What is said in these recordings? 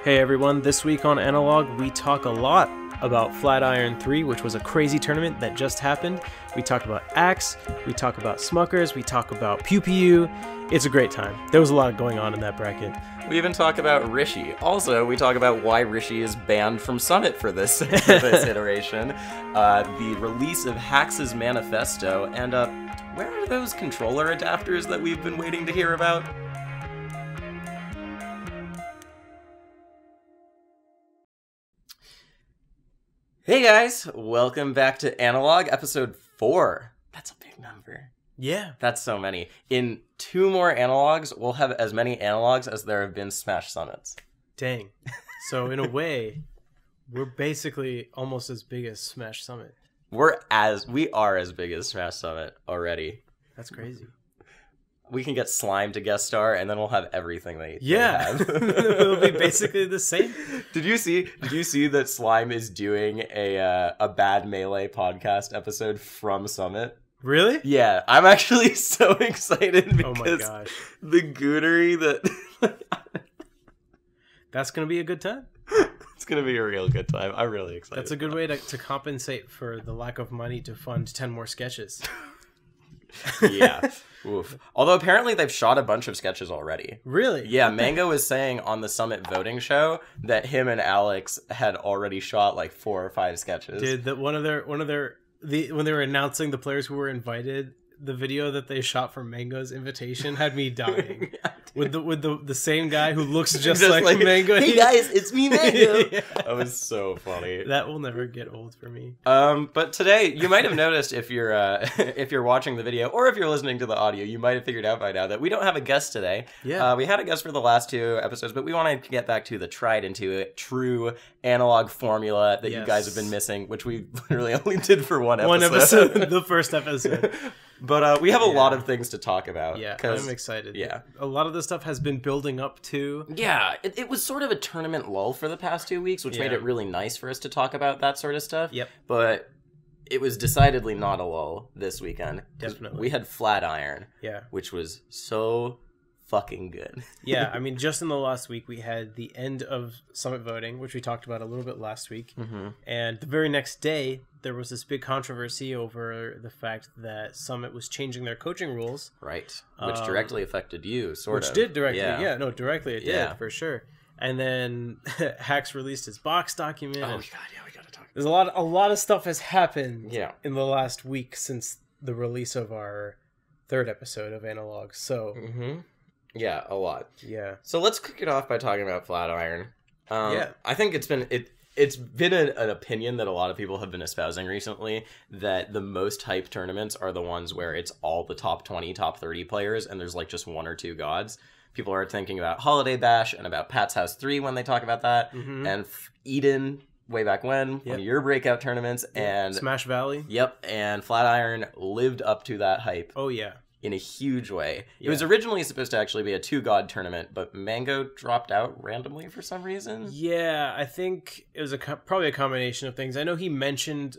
Hey everyone, this week on Analog, we talk a lot about Flatiron 3, which was a crazy tournament that just happened. We talk about Axe, we talk about Smuckers, we talk about Pew Pew. It's a great time. There was a lot going on in that bracket. We even talk about Rishi. Also, we talk about why Rishi is banned from Summit for this, iteration, the release of Hax's manifesto, and where are those controller adapters that we've been waiting to hear about? Hey guys, welcome back to Analog, episode 4. That's a big number. Yeah. That's so many. In 2 more analogs, we'll have as many analogs as there have been Smash Summits. Dang. So in a way, we're basically almost as big as Smash Summit. We are as big as Smash Summit already. That's crazy. We can get Slime to guest star, and then we'll have everything they have. It'll be basically the same. Did you see that Slime is doing a Bad Melee podcast episode from Summit? Really? Yeah, I'm actually so excited because oh my gosh. The goonery that that's gonna be a good time. It's gonna be a real good time. I'm really excited. That's a good way to compensate for the lack of money to fund 10 more sketches. Yeah. Oof. Although apparently they've shot a bunch of sketches already. Really? Yeah, Mango was saying on the Summit voting show that him and Alex had already shot like 4 or 5 sketches. Dude, that when they were announcing the players who were invited, the video that they shot for Mango's invitation had me dying. Yeah, with the same guy who looks just like Mango. Hey guys, it's me, Mango. Yeah. That was so funny. That will never get old for me. But today you might have noticed if you're watching the video or if you're listening to the audio, you might have figured out by now that we don't have a guest today. Yeah. We had a guest for the last 2 episodes, but we wanted to get back to the tried and true analog formula that you guys have been missing, which we literally only did for one episode. The first episode. But we have a lot of things to talk about. Yeah, I'm excited. Yeah. A lot of this stuff has been building up to... Yeah, it was sort of a tournament lull for the past 2 weeks, which made it really nice for us to talk about that sort of stuff. Yep. But it was decidedly not a lull this weekend. Definitely. We had Flatiron, yeah, which was so fucking good. Yeah, I mean, just in the last week, we had the end of Summit voting, which we talked about a little bit last week. Mm-hmm. And the very next day, there was this big controversy over the fact that Summit was changing their coaching rules. Right. Which directly affected you, sort of. Which did directly, directly it Yeah. did, for sure. And then Hax released his box document. Oh, God, yeah, we gotta talk. There's a lot of stuff has happened in the last week since the release of our 3rd episode of Analog. So... Mm-hmm. Yeah, a lot. Yeah. So let's kick it off by talking about Flatiron. Yeah. I think it's been an opinion that a lot of people have been espousing recently that the most hyped tournaments are the ones where it's all the top 20, top 30 players, and there's like just 1 or 2 gods. People are thinking about Holiday Bash and about Pat's House 3 when they talk about that, and Eden way back when, one of your breakout tournaments, and Smash Valley. Yep, and Flatiron lived up to that hype. Oh, yeah. In a huge way. It was originally supposed to actually be a 2-god tournament, but Mango dropped out randomly for some reason. Yeah, I think it was probably a combination of things. I know he mentioned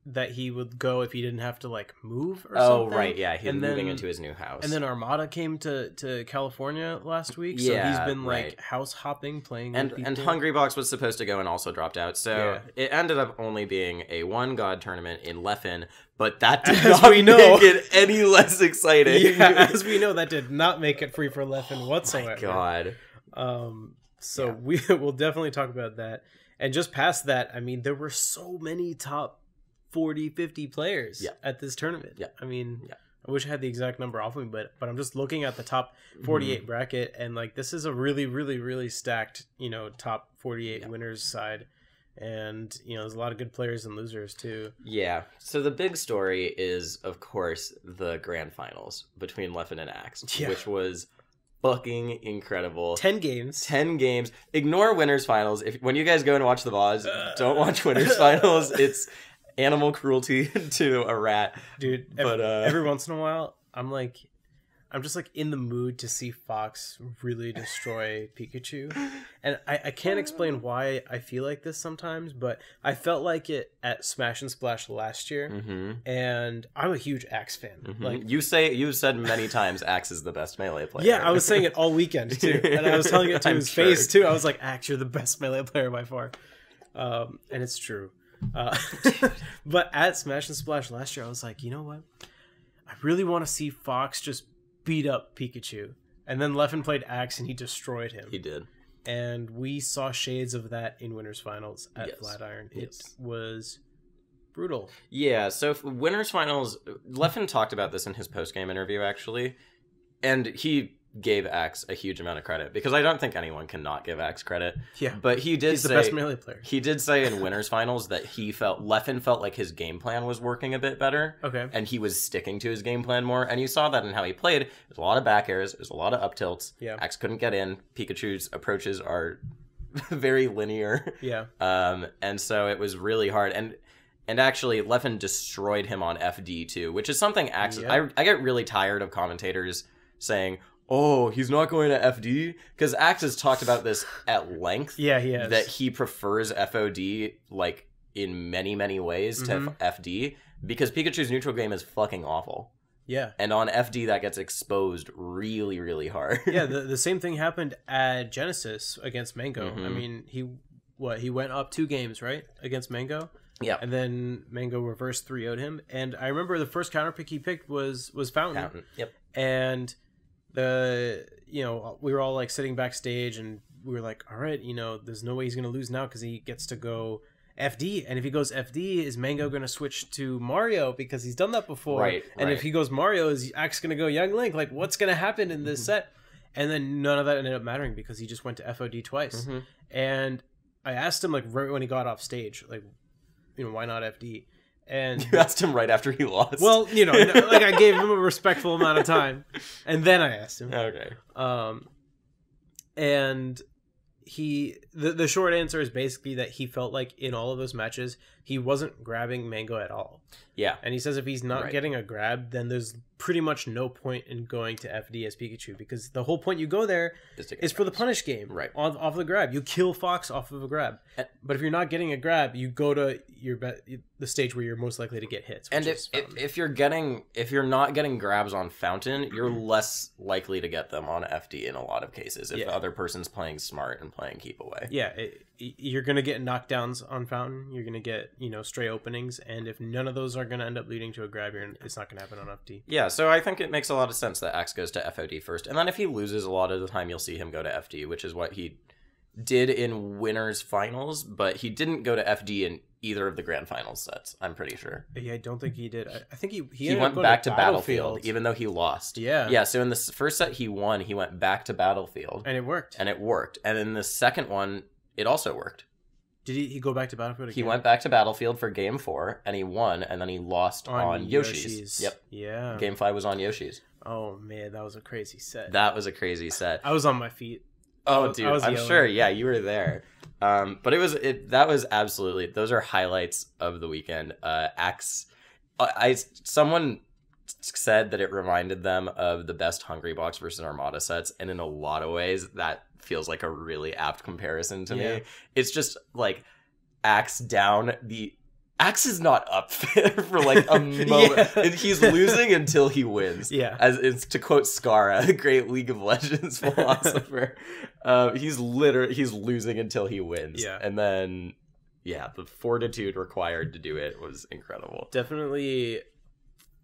that he would go if he didn't have to like move or something. Oh, right, yeah, he's moving into his new house. And then Armada came to California last week, so he's been like house hopping, playing with people. And Hungrybox was supposed to go and also dropped out, so it ended up only being a 1-god tournament in Leffen, but that did not make it any less exciting. Yeah, as we know, that did not make it free for Leffen whatsoever. Oh my god. So we will definitely talk about that. And just past that, I mean, there were so many top 40, 50 players at this tournament. Yeah. I mean, I wish I had the exact number off of me, but I'm just looking at the top 48 bracket, and like this is a really, really, really stacked, top 48 winners side. And, there's a lot of good players and losers too. Yeah. So the big story is, of course, the grand finals between Leffen and Axe, which was fucking incredible. 10 games. 10 games. Ignore winners finals. When you guys go and watch the VODs, don't watch winners finals. It's animal cruelty to a rat. Dude, but every once in a while, I'm like, I'm just like in the mood to see Fox really destroy Pikachu. And I can't explain why I feel like this sometimes, but I felt like it at Smash and Splash last year. And I'm a huge Axe fan. Like you've said many times Axe is the best Melee player. Yeah, I was saying it all weekend too. And I was telling it to his face too. I was like, Axe, you're the best Melee player by far. And it's true. But at Smash and Splash last year, I was like, you know what? I really want to see Fox just beat up Pikachu. And then Leffen played Axe and he destroyed him. He did. And we saw shades of that in Winners Finals at Flatiron. It was brutal. Yeah, so for Winners Finals, Leffen talked about this in his post-game interview, actually. And he gave Axe a huge amount of credit, because I don't think anyone can not give Axe credit. Yeah. But he's the best Melee player. He did say in Winners Finals that Leffen felt like his game plan was working a bit better. Okay. And he was sticking to his game plan more. And you saw that in how he played. There's a lot of back airs. There's a lot of up tilts. Yeah. Axe couldn't get in. Pikachu's approaches are very linear. Yeah. And so it was really hard. And actually, Leffen destroyed him on FD too, which is something Axe... Yeah. I get really tired of commentators saying, oh, he's not going to FD? Because Axe has talked about this at length. Yeah, he has. That he prefers FOD, like, in many, many ways to FD, because Pikachu's neutral game is fucking awful. Yeah. And on FD, that gets exposed really, really hard. Yeah, the same thing happened at Genesis against Mango. I mean, he went up 2 games, right? Against Mango? Yeah. And then Mango reverse 3-0'd him. And I remember the first counter pick he picked was Fountain. Yep. And we were all like sitting backstage and we were like, all right, there's no way he's going to lose now because he gets to go FD. And if he goes FD, is Mango going to switch to Mario? Because he's done that before. Right. And if he goes Mario, is Axe going to go Young Link? Like, what's going to happen in this set? And then none of that ended up mattering because he just went to FOD twice. And I asked him, like, right when he got off stage, like, why not FD? And you asked him right after he lost. Well, like I gave him a respectful amount of time, and then I asked him. Okay. And the short answer is basically that he felt like in all of those matches he wasn't grabbing Mango at all. Yeah. And he says if he's not getting a grab, then there's pretty much no point in going to FD as Pikachu, because the whole point you go there is for the punish game. Right. Off the grab. You kill Fox off of a grab. But if you're not getting a grab, you go to the stage where you're most likely to get hits. And if you're not getting grabs on Fountain, you're less likely to get them on FD in a lot of cases if the other person's playing smart and playing keep away. Yeah, you're going to get knockdowns on Fountain. You're going to get, stray openings. And if none of those are going to end up leading to a grab, it's not going to happen on FD. Yeah, so I think it makes a lot of sense that Axe goes to FOD first. And then if he loses, a lot of the time you'll see him go to FD, which is what he did in Winners Finals. But he didn't go to FD in either of the Grand Finals sets, I'm pretty sure. Yeah, I don't think he did. I think he went back to Battlefield, even though he lost. Yeah. Yeah, so in the first set he won, he went back to Battlefield. And it worked. And in the second one, it also worked. Did he go back to Battlefield again? He went back to Battlefield for Game 4, and he won, and then he lost on Yoshi's. Yep. Yeah. Game 5 was on Yoshi's. Oh, man, that was a crazy set. That was a crazy set. I was on my feet. Oh, dude, I'm sure. Yeah, you were there. But that was absolutely, those are highlights of the weekend. Axe, someone said that it reminded them of the best Hungry Box versus Armada sets, and in a lot of ways that feels like a really apt comparison to me. It's just like Axe down. Axe is not up for like a moment. He's losing until he wins. Yeah. As it's to quote Skara, a great League of Legends philosopher. He's losing until he wins. Yeah. And then the fortitude required to do it was incredible. Definitely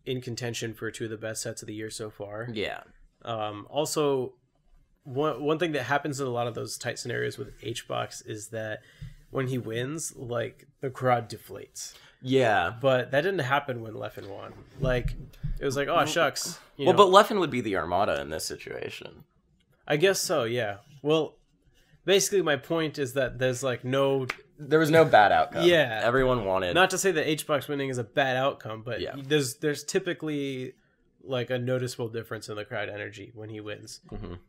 in contention for 2 of the best sets of the year so far. Yeah. Also, one thing that happens in a lot of those tight scenarios with H-Box is that when he wins, like, the crowd deflates. Yeah. But that didn't happen when Leffen won. Like, it was like, oh, shucks. But Leffen would be the Armada in this situation. I guess so, yeah. Well, basically my point is that there's, like, there was no bad outcome. Yeah. Everyone wanted... Not to say that H-Box winning is a bad outcome, but there's typically, like, a noticeable difference in the crowd energy when he wins.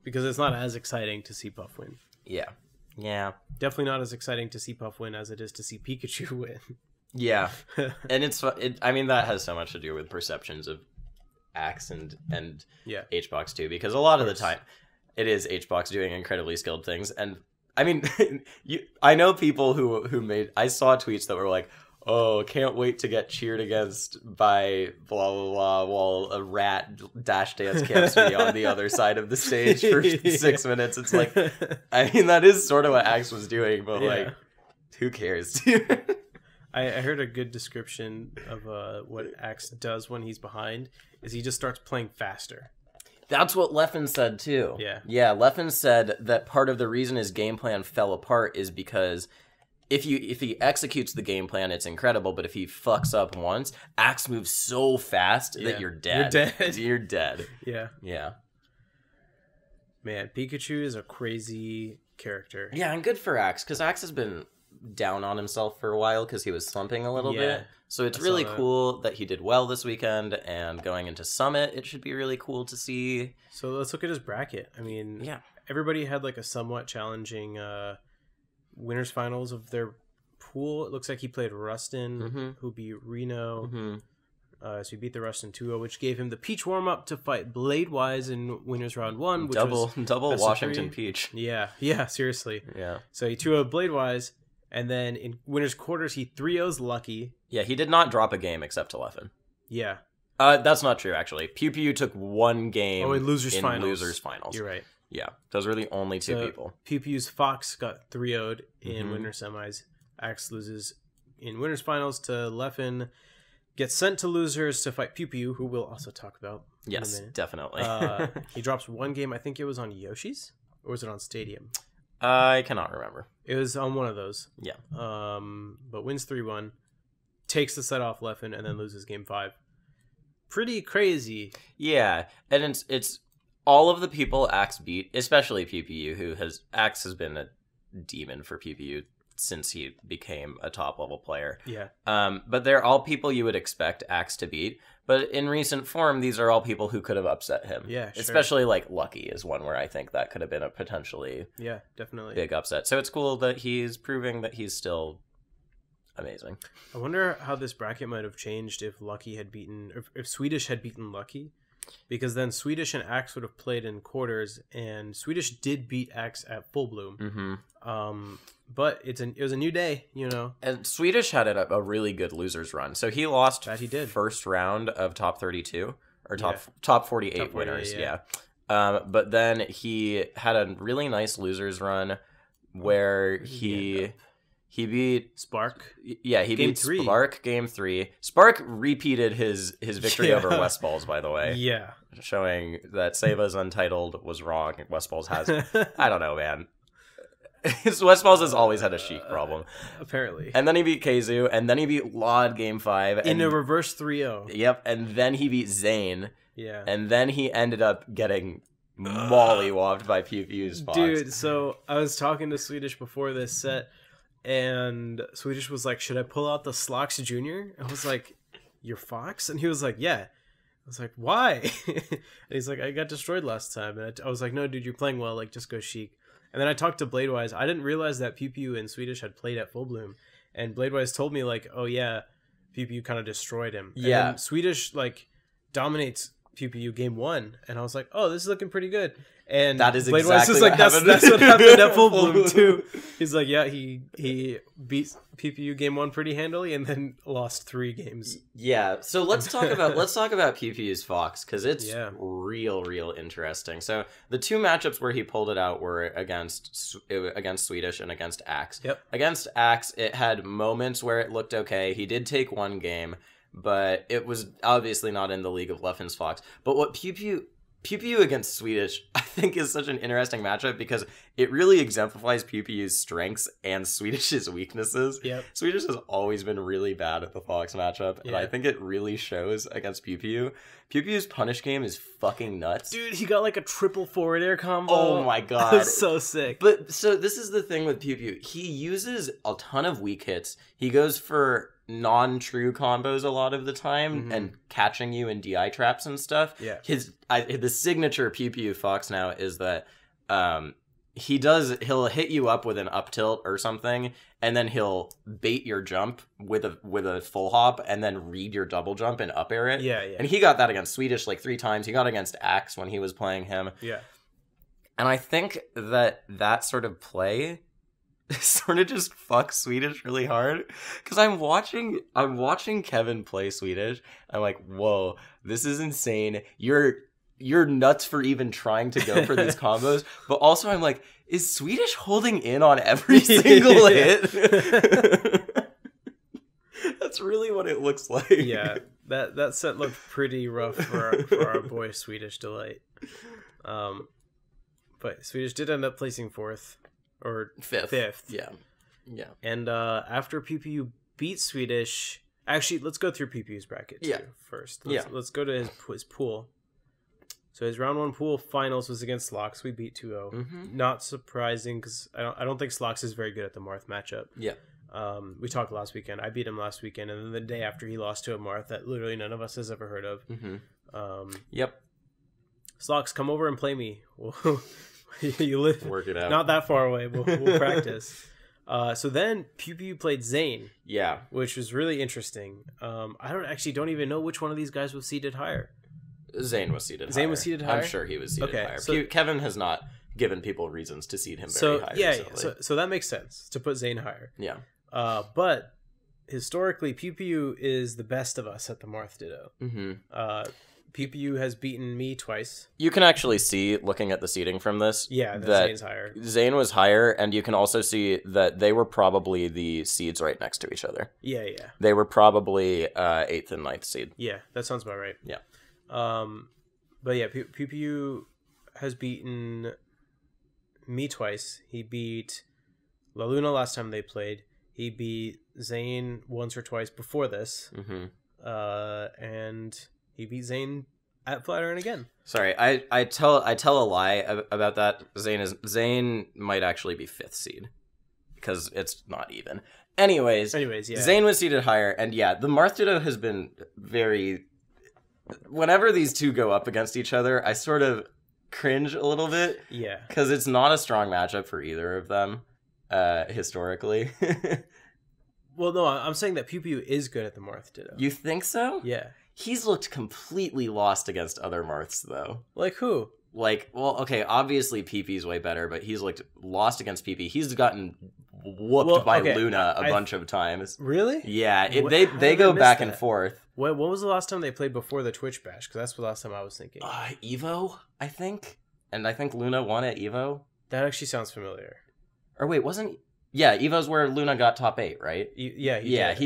Because it's not as exciting to see Puff win. Yeah. Yeah. Definitely not as exciting to see Puff win as it is to see Pikachu win. Yeah. And I mean, that has so much to do with perceptions of Axe and Yeah. HBox too, because a lot of the time it is HBox doing incredibly skilled things. And I mean, I know people who made, I saw tweets that were like, oh, can't wait to get cheered against by blah, blah, blah, while a rat dash dance camps me on the other side of the stage for 6 minutes. It's like, I mean, that is sort of what Axe was doing, but like, who cares? I heard a good description of what Axe does when he's behind is he just starts playing faster. That's what Leffen said too. Yeah, Leffen said that part of the reason his game plan fell apart is because if he executes the game plan, it's incredible, but if he fucks up once, Axe moves so fast that you're dead. You're dead. Yeah. Yeah. Man, Pikachu is a crazy character. Yeah, and good for Axe, because Axe has been down on himself for a while because he was slumping a little bit. So it's really cool that he did well this weekend, and going into Summit, it should be really cool to see. So let's look at his bracket. I mean, everybody had like a somewhat challenging winners finals of their pool. It looks like he played Rustin, who beat Reno. So he beat the Rustin 2-0, which gave him the Peach warm-up to fight Bladewise in winners round 1. Which double Washington Peach. Yeah, seriously. Yeah. So he 2-0'd Bladewise, and then in winners quarters, he 3-0's Lucky. Yeah, he did not drop a game except to Leffen. Yeah. That's not true, actually. Pew Pew took one game in losers finals. You're right. Yeah, those were the only two people. Pew Pew's Fox got 3-0'd in winner semis. Axe loses in winners finals to Leffen. Gets sent to losers to fight Pew Pew, who we'll also talk about. Yes, in a minute. Definitely. He drops one game. I think it was on Yoshi's, or was it on Stadium? I cannot remember. It was on one of those. Yeah. But wins 3-1, takes the set off Leffen, and then loses game 5. Pretty crazy. Yeah, and it's all of the people Axe beat, especially PPU, Axe has been a demon for PPU since he became a top level player. Yeah. But they're all people you would expect Axe to beat. But in recent form, these are all people who could have upset him. Yeah, sure. Especially like Lucky is one where I think that could have been a potentially definitely big upset. So it's cool that he's proving that he's still amazing. I wonder how this bracket might have changed if Lucky had beaten, if Swedish had beaten Lucky. Because then Swedish and Axe would have played in quarters, and Swedish did beat Axe at Full Bloom. But it was a new day, you know. And Swedish had a really good losers run. So he lost first round of top 32 or top 48 winners. Yeah. But then he had a really nice losers run where he beat Spark. Yeah, he beat Spark game 3. Spark repeated his victory over Westballs, by the way. Yeah. Showing that Seva's Untitled was wrong. Westballs has... I don't know, man. Westballs has always had a Sheik problem. Apparently. And then he beat Keizu, and then he beat Laud game 5. In a reverse 3-0. Yep, and then he beat Zane. Yeah. And then he ended up getting mollywopped by Pew Pew's Fox. Dude, so I was talking to Swedish before this set, and Swedish was like, should I pull out the Slox Jr.? I was like, your Fox? And he was like, yeah. I was like, why? And he's like, I got destroyed last time. And I was like, no, dude, you're playing well. Like, just go Sheik. And then I talked to Bladewise. I didn't realize that Pew Pew and Swedish had played at Full Bloom. And Bladewise told me, like, oh, yeah, Pew Pew kind of destroyed him. Yeah. And Swedish, like, dominates Pew Pew game 1. And I was like, oh, this is looking pretty good. And that is Bladewise exactly is like, that's what happened at Full Bloom, too. He's like, yeah, he beat Pew Pew game 1 pretty handily and then lost 3 games. Yeah, so let's talk about Pew Pew's Fox, because it's real interesting. So the two matchups where he pulled it out were against Swedish and against Axe. Yep. Against Axe, it had moments where it looked okay. He did take one game, but it was obviously not in the league of Leffen's Fox. But what Pew Pew against Swedish, I think, is such an interesting matchup because it really exemplifies Pew Pew's strengths and Swedish's weaknesses. Yep. Swedish has always been really bad at the Fox matchup, and I think it really shows against Pew Pew. Pew Pew's punish game is fucking nuts. Dude, he got like a triple forward air combo. Oh my god. That's so sick. But so this is the thing with Pew Pew. He uses a ton of weak hits. He goes for non-true combos a lot of the time and catching you in DI traps and stuff. Yeah. The signature Pew Pew Fox now is that he'll hit you up with an up tilt or something, and then he'll bait your jump with a full hop, and then read your double jump and up air it. Yeah. And he got that against Swedish like 3 times. He got against Axe when he was playing him. Yeah. And I think that sort of play sort of just fucks Swedish really hard, because I'm watching Kevin play Swedish. I'm like, whoa, this is insane. You're nuts for even trying to go for these combos. But also I'm like, is Swedish holding in on every single hit? That's really what it looks like. Yeah, that set looked pretty rough for our boy Swedish Delight. But Swedish did end up placing 4th or 5th. Yeah. And after PPU beat Swedish, actually, let's go through PPU's bracket too, first. Let's go to his pool. So his round 1 pool finals was against Slox. We beat 2-0. Mm-hmm. Not surprising, because I don't think Slox is very good at the Marth matchup. Yeah. We talked last weekend. I beat him last weekend, and then the day after he lost to a Marth that literally none of us has ever heard of. Mm-hmm. Yep. Slox, come over and play me. You live work it out. Not that far away. We'll practice. So then PPU played Zane. Yeah. Which was really interesting. I don't even know which one of these guys was seeded higher. Zane was seeded higher. Zane was seeded higher? I'm sure he was seeded higher. So, Kevin has not given people reasons to seed him very high recently. So that makes sense to put Zane higher. Yeah. But historically, PPU is the best of us at the Marth Ditto. Mm-hmm. PPU has beaten me twice. You can actually see, looking at the seeding from this, that Zane's higher. Zane was higher, and you can also see that they were probably the seeds right next to each other. Yeah. They were probably 8th and 9th seed. Yeah, that sounds about right. Yeah. But yeah, PPU has beaten me twice. He beat La Luna last time they played. He beat Zane once or twice before this. Mm-hmm. And he beat Zane at Flatiron again. Sorry, I tell a lie about that. Zane might actually be 5th seed, because it's not even. Anyways, yeah. Zane was seeded higher, and yeah, the Marth Ditto has been very... Whenever these two go up against each other, I sort of cringe a little bit. Yeah. Because it's not a strong matchup for either of them, historically. Well, no, I'm saying that PPU is good at the Marth Ditto. You think so? Yeah. He's looked completely lost against other Marths, though. Like who? Like, well, okay, obviously PP's way better, but he's looked lost against PP. He's gotten whooped by Luna a bunch of times. Really? Yeah, they go back and forth. When was the last time they played before the Twitch bash? Because that's the last time I was thinking. Evo, I think. And I think Luna won at Evo. That actually sounds familiar. Or wait, wasn't... Yeah, Evo's where Luna got top 8, right? He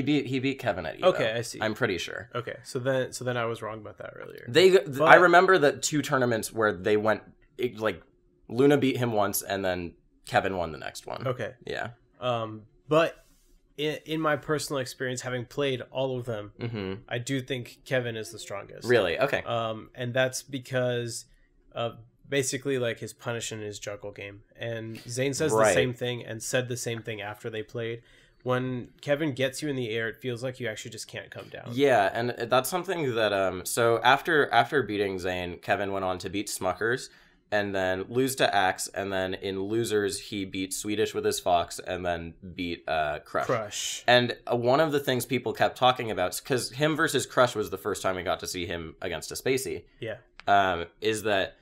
beat Kevin at Evo. Okay, I see. I'm pretty sure. Okay, so then I was wrong about that earlier. I remember the 2 tournaments where they went, like, Luna beat him once and then Kevin won the next one. Okay. Yeah. But in my personal experience, having played all of them, mm-hmm. I do think Kevin is the strongest. Really? Okay. And that's because basically like his punish and his juggle game. And Zane says the same thing and said the same thing after they played. When Kevin gets you in the air, it feels like you actually just can't come down. Yeah, and that's something that so after beating Zane, Kevin went on to beat Smuckers and then lose to Axe, and then in losers he beat Swedish with his Fox and then beat Crush. And one of the things people kept talking about, because him versus Crush was the first time we got to see him against a Spacey. Yeah. Is that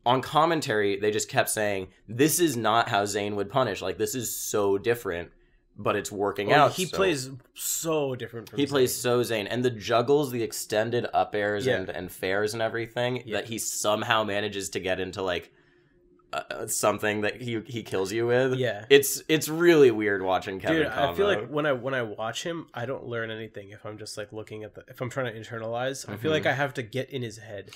on commentary, they just kept saying, this is not how Zane would punish. Like, this is so different, but it's working out. He plays so different from Zane. He plays so Zane. And the juggles, the extended up airs and fairs and everything, that he somehow manages to get into, like, something that he kills you with. Yeah. It's really weird watching Kevin combo. I feel like when I watch him, I don't learn anything if I'm just, like, looking at if I'm trying to internalize. Mm-hmm. I feel like I have to get in his head.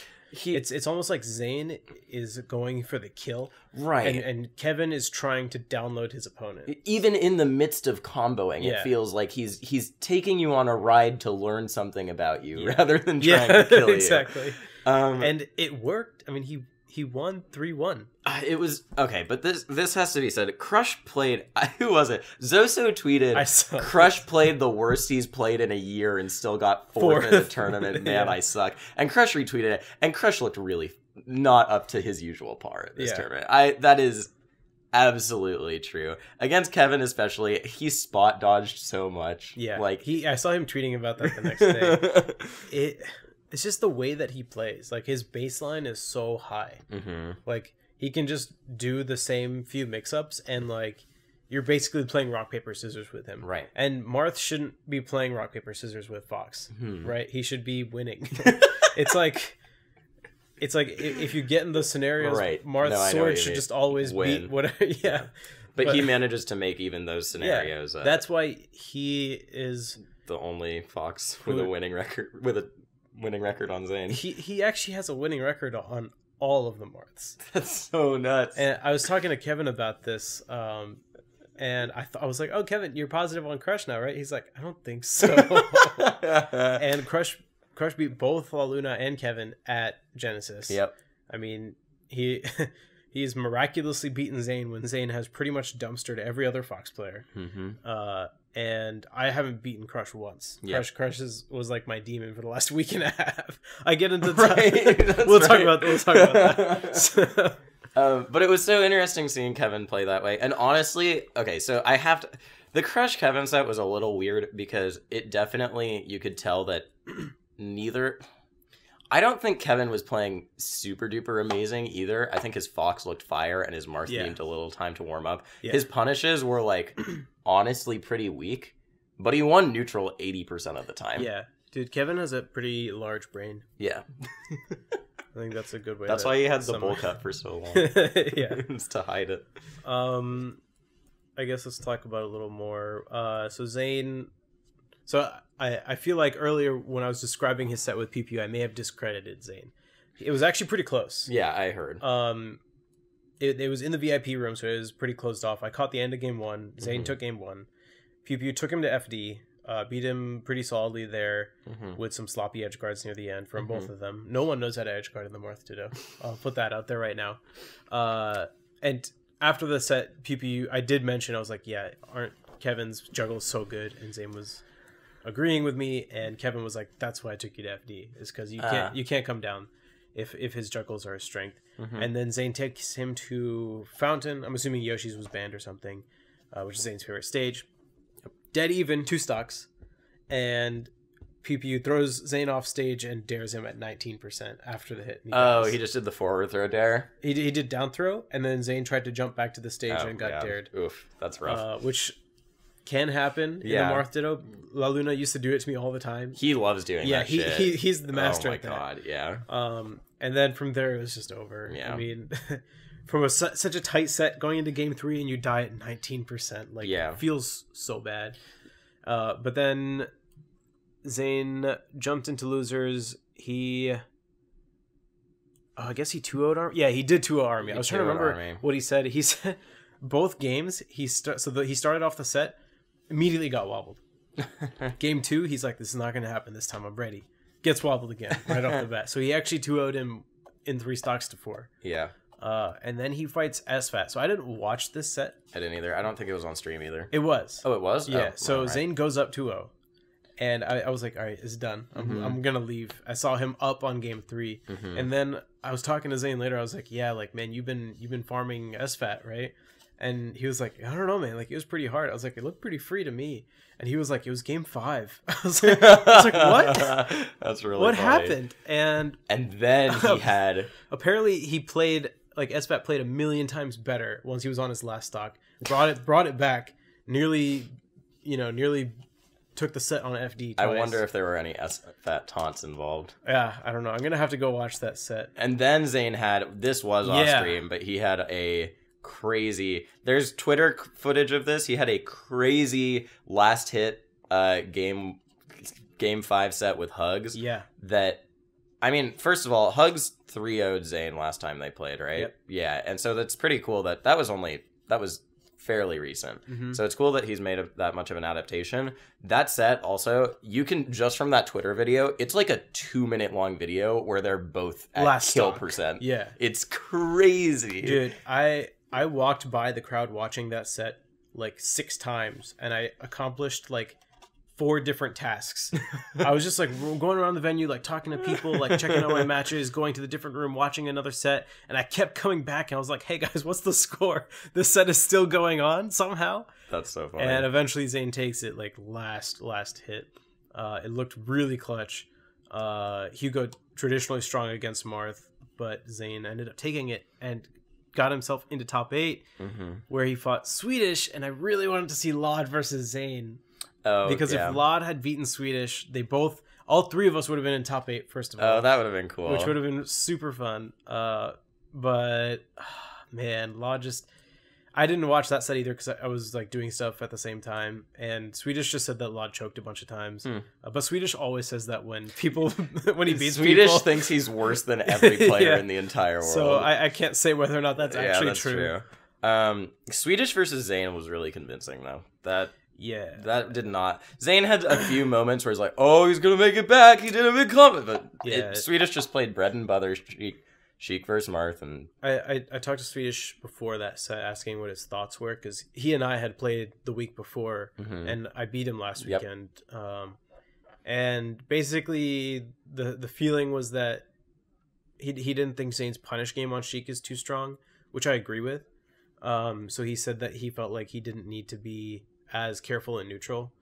It's almost like Zane is going for the kill, right? And Kevin is trying to download his opponent. Even in the midst of comboing, it feels like he's taking you on a ride to learn something about you rather than trying to kill you. Exactly. And it worked. I mean, he won 3-1. It was okay, but this has to be said. Crush played. Who was it? Zoso tweeted. Crush played the worst he's played in a year and still got fourth in the tournament. Man, I suck. And Crush retweeted it. And Crush looked really not up to his usual par at this tournament. absolutely true. Against Kevin especially, he spot dodged so much. Yeah, like I saw him tweeting about that the next day. It's just the way that he plays. Like, his baseline is so high. Like, he can just do the same few mix-ups, and like, you're basically playing rock paper scissors with him. Right. And Marth shouldn't be playing rock paper scissors with Fox. Right. He should be winning. It's like if you get in those scenarios, right. Marth's sword should just always beat whatever. Yeah. But he manages to make even those scenarios. Yeah, that's why he is the only Fox with a winning record on Zane. He actually has a winning record on all of the Marths. That's so nuts. And I was talking to Kevin about this, and I was like, "Oh, Kevin, you're positive on Crush now, right?" He's like, "I don't think so." And Crush beat both La Luna and Kevin at Genesis. Yep. I mean, he's miraculously beaten Zane when Zane has pretty much dumpstered every other Fox player. And I haven't beaten Crush once. Yep. Crush was like my demon for the last week and a half. I get into we'll talk about that. But it was so interesting seeing Kevin play that way. And honestly, okay, so the Crush Kevin set was a little weird because it definitely, you could tell that I don't think Kevin was playing super duper amazing either. I think his Fox looked fire and his Marth needed a little time to warm up. Yeah. His punishes were like honestly pretty weak, but he won neutral 80% of the time. Yeah. Dude, Kevin has a pretty large brain. Yeah. I think that's a good way. That's why he had the bowl cut for so long. Yeah. It's to hide it. I guess let's talk about it a little more. So Zane... So I feel like earlier when I was describing his set with PPU, I may have discredited Zane. It was actually pretty close. Yeah, I heard. It was in the VIP room, so it was pretty closed off. I caught the end of game 1. Zane took game 1. PPU took him to FD, beat him pretty solidly there with some sloppy edge guards near the end from both of them. No one knows how to edge guard in the Marth Ditto. I'll put that out there right now. And after the set, PPU, I did mention, I was like, yeah, aren't Kevin's juggles so good? And Zane was agreeing with me, and Kevin was like, that's why I took you to FD, is because you can't come down if his juggles are a strength. And then Zane takes him to Fountain. I'm assuming Yoshi's was banned or something, which is Zane's favorite stage. Dead even, 2 stocks, and PPU throws Zane off stage and dares him at 19% after the hit. He just did the forward throw dare? He did down throw, and then Zane tried to jump back to the stage and got dared. Oof, that's rough. Which can happen in the Marth Ditto. La Luna used to do it to me all the time. He loves doing that shit. He's the master at that. Oh my god, yeah. And then from there, it was just over. Yeah. I mean, from such a tight set going into game 3 and you die at 19%, like, it feels so bad. But then Zane jumped into losers. I guess he 2-0'd Army. Yeah, he did 2-0 Army. I was trying to remember what he said. He said both games, he started off the set, immediately got wobbled. Game 2, he's like, this is not going to happen this time. I'm ready. Gets wobbled again right off the bat. So he actually 2-0'd him in 3 stocks to 4. Yeah. And then he fights SFAT. So I didn't watch this set. I didn't either. I don't think it was on stream either. It was. Oh, it was? Yeah. So Zane goes up 2-0. And I was like, all right, it's done. I'm going to leave. I saw him up on game 3. And then I was talking to Zane later. I was like, yeah, like, man, you've been farming SFAT, right? And he was like, I don't know, man. Like, it was pretty hard. I was like, it looked pretty free to me. And he was like, it was game 5. I was like, what? That's really what funny. happened? And then he had... Apparently, he played... Like, SFAT played 1,000,000 times better once he was on his last stock. Brought it back. Nearly took the set on FD twice. I wonder if there were any SFAT taunts involved. Yeah, I don't know. I'm going to have to go watch that set. And then Zane had... This was off stream, but he had a... crazy, there's Twitter footage of this. He had a crazy last hit game 5 set with Hugs. Yeah. That, I mean, first of all, Hugs 3-0'd Zane last time they played, right? Yep. Yeah, and so that's pretty cool that was fairly recent. So it's cool that he's made that much of an adaptation. That set also, you can, just from that Twitter video, it's like a 2-minute long video where they're both at last kill stock. percent. Yeah. It's crazy. Dude, I walked by the crowd watching that set like 6 times, and I accomplished like 4 different tasks. I was just like going around the venue, like talking to people, like checking out my matches, going to the different room, watching another set, and I kept coming back and I was like, hey guys, what's the score? This set is still going on somehow. That's so funny. And eventually Zane takes it, like last hit. It looked really clutch. Hugo traditionally strong against Marth, but Zane ended up taking it and got himself into top 8, where he fought Swedish, and I really wanted to see Lod versus Zane. Because if Lod had beaten Swedish, all 3 of us would have been in top 8, first of all. Oh, that would have been cool. Which would have been super fun. But, man, Lod just... I didn't watch that set either because I was like doing stuff at the same time, and Swedish just said that Lod choked a bunch of times. But Swedish always says that when he beats Swedish people. thinks he's worse than every player in the entire world. So I can't say whether or not that's actually true. Swedish versus Zane was really convincing though. That did not. Zane had a few moments where he's like, "Oh, he's gonna make it back. He did a big comment," but Swedish just played bread and butter. Sheik versus Marth, and I talked to Swedish before that set, asking what his thoughts were, because he and I had played the week before, and I beat him last weekend. And basically, the feeling was that he didn't think Zane's punish game on Sheik is too strong, which I agree with. So he said that he felt like he didn't need to be as careful and neutral.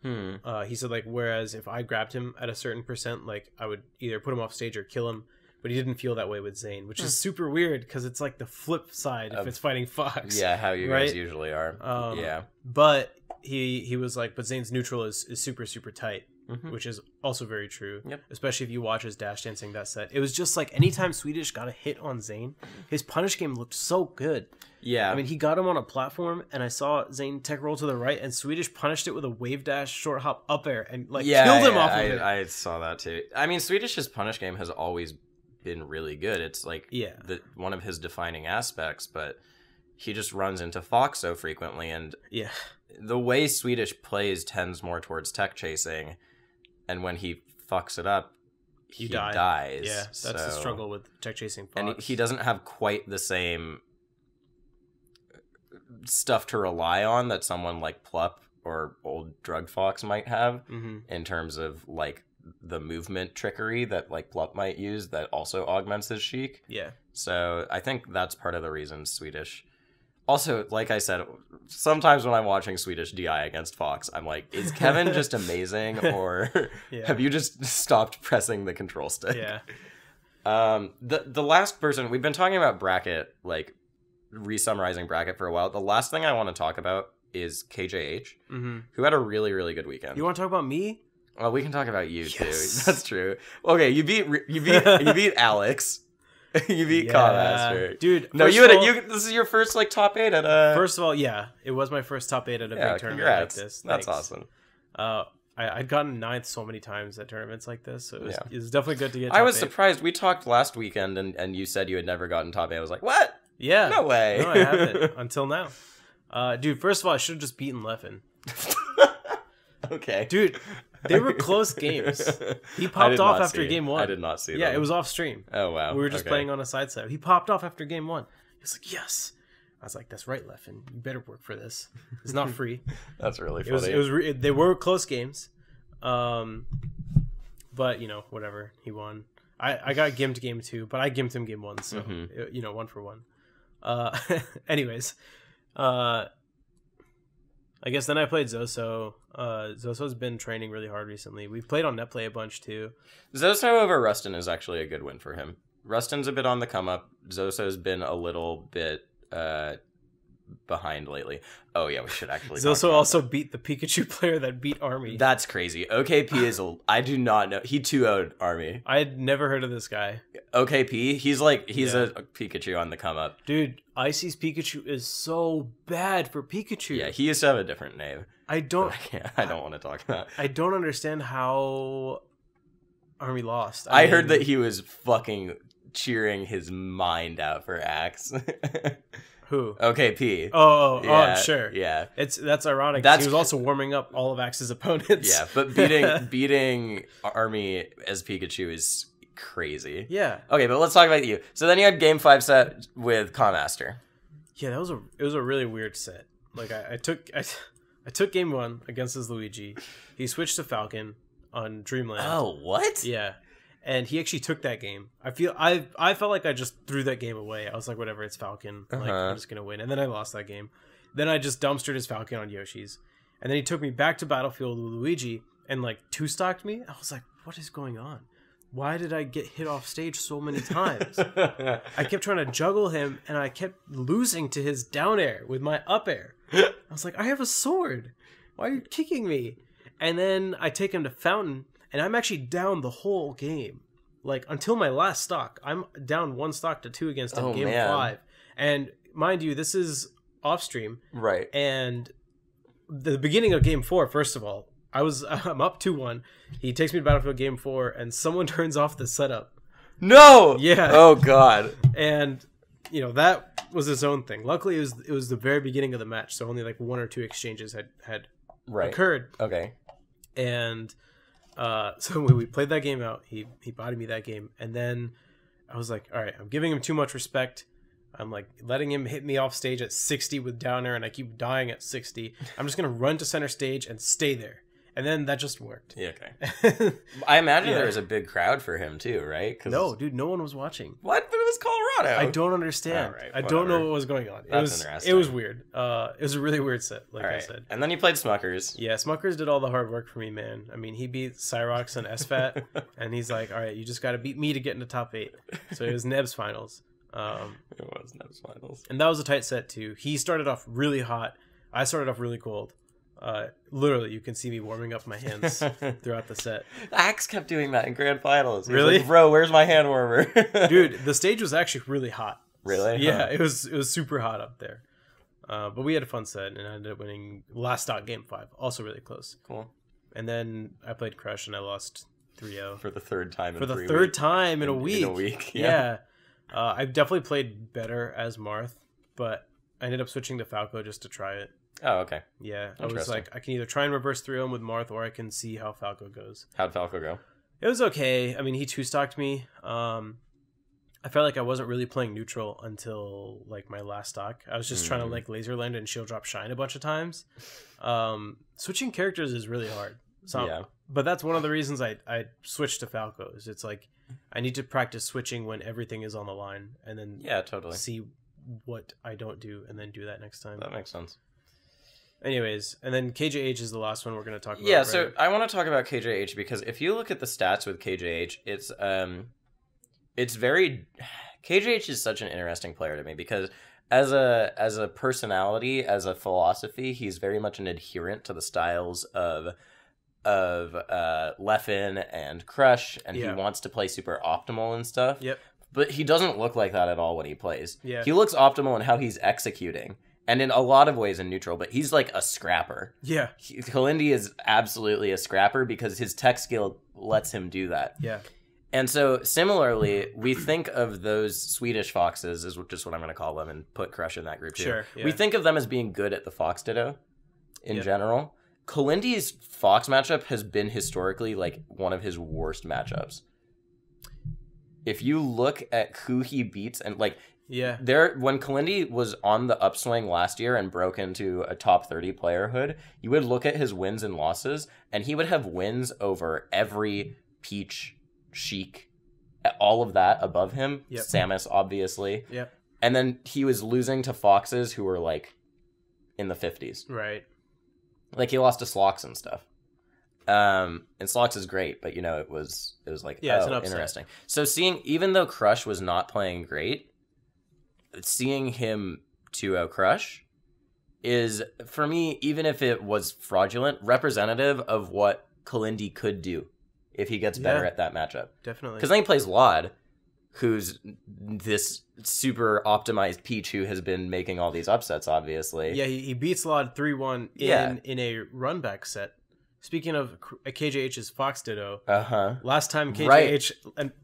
He said like, whereas if I grabbed him at a certain percent, like I would either put him off stage or kill him. But he didn't feel that way with Zane, which is super weird because it's like the flip side if it's fighting Fox. Yeah, how you guys usually are. But he was like, but Zane's neutral is super, super tight, which is also very true. Especially if you watch his dash dancing that set. It was just like anytime Swedish got a hit on Zane, his punish game looked so good. Yeah. I mean, he got him on a platform, and I saw Zane tech roll to the right, and Swedish punished it with a wave dash short hop up air and like killed him off of it. I saw that too. I mean, Swedish's punish game has always been really good. It's like one of his defining aspects, but he just runs into Fox so frequently, and the way Swedish plays tends more towards tech chasing, and when he fucks it up, he dies. Yeah, that's the struggle with tech chasing Fox. And he doesn't have quite the same stuff to rely on that someone like Plup or old Drug Fox might have in terms of like the movement trickery that like Plup might use that also augments his Sheik. So I think that's part of the reason Swedish. Also, like I said, sometimes when I'm watching Swedish DI against Fox, I'm like, is Kevin just amazing, or have you just stopped pressing the control stick? The last person we've been talking about bracket, like re-summarizing bracket for a while. The last thing I want to talk about is KJH, who had a really, really good weekend. You want to talk about me? Well, we can talk about you too. That's true. Okay, you beat Alex. You beat Cawmaster. Dude. No, this is your first like top 8 at a. First of all, it was my first top 8 at a big tournament like this. That's awesome. I'd gotten 9th so many times at tournaments like this, so it was definitely good to get top 8. I was surprised. We talked last weekend, and you said you had never gotten top 8. I was like, what? Yeah. No way. No, I haven't until now. Dude, first of all, I should have just beaten Leffen. Okay. Dude, they were close games. He popped off after game 1. I did not see that. Yeah, it was off stream. Oh, wow. We were just playing on a side set. He popped off after game 1. He was like, yes. I was like, that's right, Leffen. You better work for this. It's not free. That's really funny. They were close games. But, whatever. He won. I got gimped game 2, but I gimped him game 1, so, 1 for 1. Anyways. I guess then I played Zoso. Zoso's been training really hard recently. We've played on Netplay a bunch too. Zoso over Rustin is actually a good win for him. Rustin's a bit on the come up. Zoso's been a little bit behind lately. Oh yeah, we should actually. Zoso also beat the Pikachu player that beat Army. That's crazy. OKP is I do not know. He 2-0'd Army. I had never heard of this guy. OKP, he's a Pikachu on the come up. Dude, Icy's Pikachu is so bad for Pikachu. Yeah, he used to have a different name. I don't want to talk about. I don't understand how Army lost. I heard that he was fucking cheering his mind out for Axe. Who? OKP. Oh, I'm sure. Yeah. That's ironic. He was also warming up all of Axe's opponents. Yeah, but beating Army as Pikachu is crazy. Yeah. Okay, but let's talk about you. So then you had game 5 set with Cawmaster. Yeah, it was a really weird set. Like I I took game 1 against his Luigi. He switched to Falcon on Dreamland. Oh, what? Yeah. And he actually took that game. I felt like I just threw that game away. I was like, whatever, it's Falcon. Like, I'm just gonna win. And then I lost that game. Then I just dumpstered his Falcon on Yoshi's. And then he took me back to Battlefield with Luigi and like 2-stocked me. I was like, what is going on? Why did I get hit off stage so many times? I kept trying to juggle him, and I kept losing to his down air with my up air. I was like, I have a sword. Why are you kicking me? And then I take him to Fountain, and I'm actually down the whole game. Like, until my last stock. I'm down 1 stock to 2 against him, game 5. And mind you, this is off stream. Right. And the beginning of game 4, first of all, I'm up 2-1. He takes me to Battlefield game 4, and someone turns off the setup. No! Yeah. Oh, God. And, you know, that was his own thing. Luckily, it was the very beginning of the match, so only like 1 or 2 exchanges had occurred. Okay. And so when we played that game out, he bodied me that game. And then I was like, all right, I'm giving him too much respect. I'm like letting him hit me off stage at 60 with downer, and I keep dying at 60. I'm just going to run to center stage and stay there. And then that just worked. Yeah, okay. I imagine there was a big crowd for him too, right? No, dude, no one was watching. What? But it was Colorado. I don't understand. Right, I don't know what was going on. That's interesting. It was weird. It was a really weird set, like I said. And then you played Smuckers. Yeah, Smuckers did all the hard work for me, man. I mean, he beat Cyrox and SFAT, and he's like, all right, you just got to beat me to get into top 8. So it was Neb's finals. It was Neb's finals. And that was a tight set, too. He started off really hot. I started off really cold. Literally, you can see me warming up my hands throughout the set. Axe kept doing that in grand finals. He really? Like, bro, where's my hand warmer? Dude, the stage was actually really hot. Really? Yeah, it was super hot up there. But we had a fun set, and I ended up winning last stock game 5. Also really close. Cool. And then I played Crush, and I lost 3-0. For the third time in For the 3 third weeks. time in a week. In a week, yeah. I've definitely played better as Marth, but I ended up switching to Falco just to try it. Oh, okay. Yeah, I was like, I can either try and reverse 3-0 with Marth, or I can see how Falco goes. How'd Falco go? It was okay. I mean, he 2-stocked me. I felt like I wasn't really playing neutral until like my last stock. I was just trying to like laser land and shield drop shine a bunch of times. Switching characters is really hard. So, yeah. But that's one of the reasons I switched to Falco. Is it's like I need to practice switching when everything is on the line, and then totally see what I don't do, and then do that next time. That makes sense. Anyways, and then KJH is the last one we're going to talk about. Yeah, so I want to talk about KJH because if you look at the stats with KJH, it's very... KJH is such an interesting player to me because as a personality, as a philosophy, he's very much an adherent to the styles of Leffen and Crush, and he wants to play super optimal and stuff. Yep. But he doesn't look like that at all when he plays. Yeah. He looks optimal in how he's executing. And in a lot of ways in neutral, but he's like a scrapper. Yeah. Kalindi is absolutely a scrapper because his tech skill lets him do that. Yeah. And so similarly, we think of those Swedish foxes, is just what I'm going to call them, and put Crush in that group too. Sure. Yeah. We think of them as being good at the Fox Ditto in general. Kalindi's Fox matchup has been historically like one of his worst matchups. If you look at who he beats and like... Yeah. When Kalindi was on the upswing last year and broke into a top 30 playerhood, you would look at his wins and losses, and he would have wins over every Peach, Sheik, all of that above him. Yep. Samus, obviously. Yep. And then he was losing to Foxes who were like in the 50s. Right. Like he lost to Slox and stuff. And Slox is great, but you know, it was like, it's an upset. Interesting. So even though Crush was not playing great, seeing him 2-0 Crush is, for me, even if it was fraudulent, representative of what Kalindi could do if he gets better at that matchup. Definitely. Because then he plays Lod, who's this super optimized Peach who has been making all these upsets, obviously. Yeah, he beats Lod 3-1 in a run-back set. Speaking of KJH's Fox Ditto, last time KJH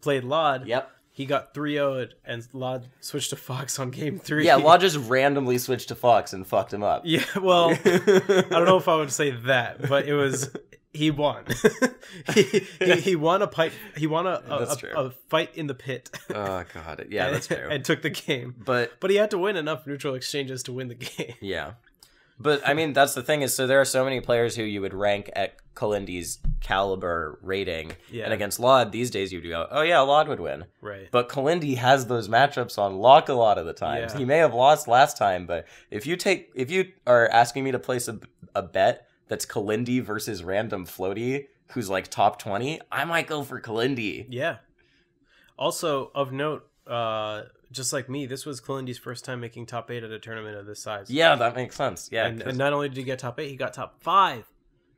played Lod, he got 3-0'd, and Lod switched to Fox on game 3. Yeah, Lod just randomly switched to Fox and fucked him up. Yeah, well, I don't know if I would say that, but it was... He won. he won a fight. He won a fight in the pit. Oh god, yeah, that's true. And took the game. But he had to win enough neutral exchanges to win the game. Yeah. But I mean, that's the thing is, so there are so many players who you would rank at Kalindi's caliber rating, and against Laud these days you'd go, oh yeah, Laud would win. Right. But Kalindi has those matchups on lock a lot of the times. Yeah. He may have lost last time, but if you are asking me to place a bet that's Kalindi versus random floaty who's like top 20, I might go for Kalindi. Yeah. Also, of note, just like me, this was Kalindi's first time making top 8 at a tournament of this size. Yeah, that makes sense. Yeah, and not only did he get top 8, he got top 5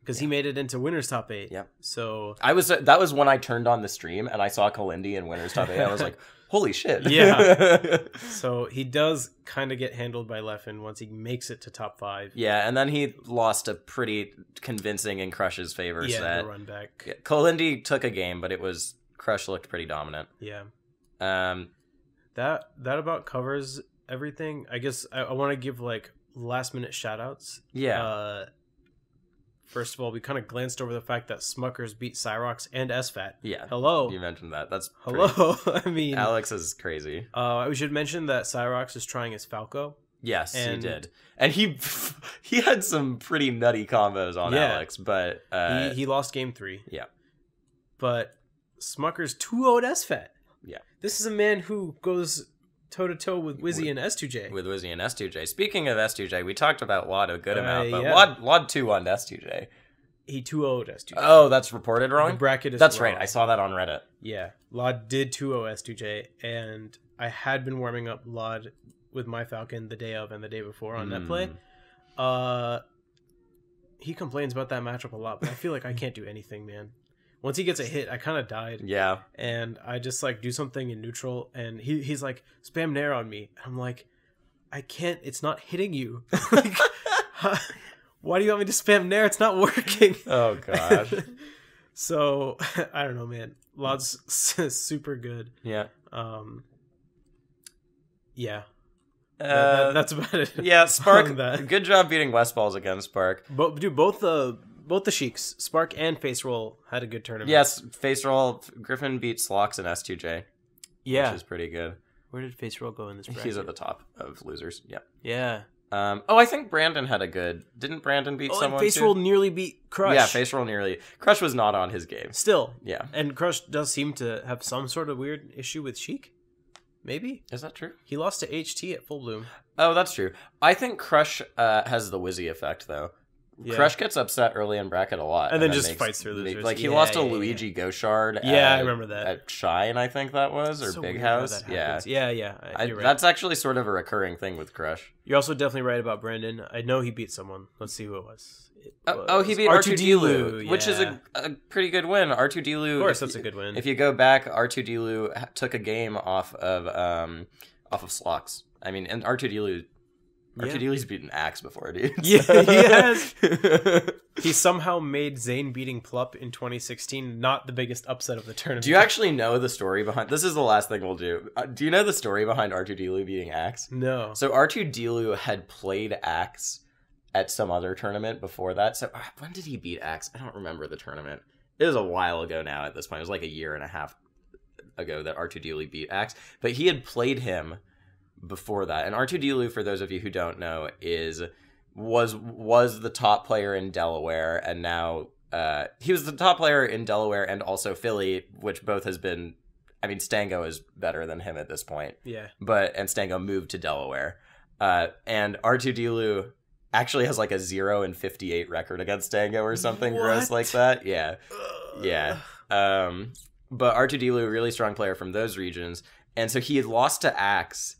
because he made it into winners top 8. Yeah. So that was when I turned on the stream and I saw Kalindi in winners top 8. I was like, holy shit. Yeah. So he does kind of get handled by Leffen once he makes it to top 5. Yeah, and then he lost a pretty convincing in Crush's favor set. The run back. Yeah, Kalindi took a game, but Crush looked pretty dominant. Yeah. That about covers everything. I guess I want to give like last minute shout outs. Yeah. First of all, we kind of glanced over the fact that Smuckers beat Cyrox and SFAT. Yeah. Hello. You mentioned that. That's hello. I mean, Alex is crazy. We should mention that Cyrox is trying his Falco. Yes, he did. And he had some pretty nutty combos on Alex, but he lost game 3. Yeah. But Smuckers 2-0'd SFAT. Yeah. This is a man who goes toe-to-toe with Wizzy and S2J. With Wizzy and S2J. Speaking of S2J, we talked about Laud a good amount, but yeah. Laud 2-1'd S2J. He 2-0'd S2J. Oh, that's reported wrong? The bracket is That's wrong. right. I saw that on Reddit. Yeah. Laud did 2-0 S2J, and I had been warming up Laud with my Falcon the day of and the day before on netplay. He complains about that matchup a lot, but I feel like I can't do anything, man. Once he gets a hit, I kind of died. Yeah. And I just like do something in neutral, and he's like, spam Nair on me. I'm like, I can't, it's not hitting you. Like, why do you want me to spam Nair? It's not working. Oh, God. So, I don't know, man. Laud's super good. Yeah. Yeah. That's about it. Yeah, Spark, good job beating Westballs again, Spark. Dude, both the Sheiks, Spark and Face Roll, had a good tournament. Yes, Face Roll, Griffin beat Slox and S2J. Yeah. Which is pretty good. Where did Face Roll go in this bracket? He's at the top of losers, yeah. Yeah. I think Brandon had a good... Didn't Brandon beat someone Face Roll nearly beat Crush. Yeah, Face Roll nearly... Crush was not on his game. Still. Yeah. And Crush does seem to have some sort of weird issue with Sheik. Maybe? Is that true? He lost to HT at Full Bloom. Oh, that's true. I think Crush has the Wizzy effect, though. Yeah. Crush gets upset early in bracket a lot. And then just fights through losers. Like, he lost to Luigi Gauchard I remember that. At Shine, I think that was, or so Big weird House. Yeah. You're right. That's actually sort of a recurring thing with Crush. You're also definitely right about Brandon. I know he beat someone. Let's see who it was. He beat R2D-Lu, which is a pretty good win. R2D-Lu, of course, that's a good win. If you go back, R2D-Lu took a game off of Slox. I mean, and R2D-Lu's beaten Axe before, dude. Yeah, he has. He somehow made Zane beating Plup in 2016 not the biggest upset of the tournament. Do you actually know the story behind... This is the last thing we'll do. Do you know the story behind R2D-Lu beating Axe? No. So R2D-Lu had played Axe at some other tournament before that. So when did he beat Axe? I don't remember the tournament. It was a while ago now at this point. It was like a year and a half ago that R2D-Lu beat Axe. But he had played him before that. And R2D-Lu, for those of you who don't know, was the top player in Delaware, and now he was the top player in Delaware and also Philly, which both has been... I mean, Stango is better than him at this point. Yeah. And Stango moved to Delaware. And R2D-Lu actually has like a 0-58 record against Stango or something gross like that. Yeah. Yeah. But R2D-Lu, really strong player from those regions. And so he had lost to Axe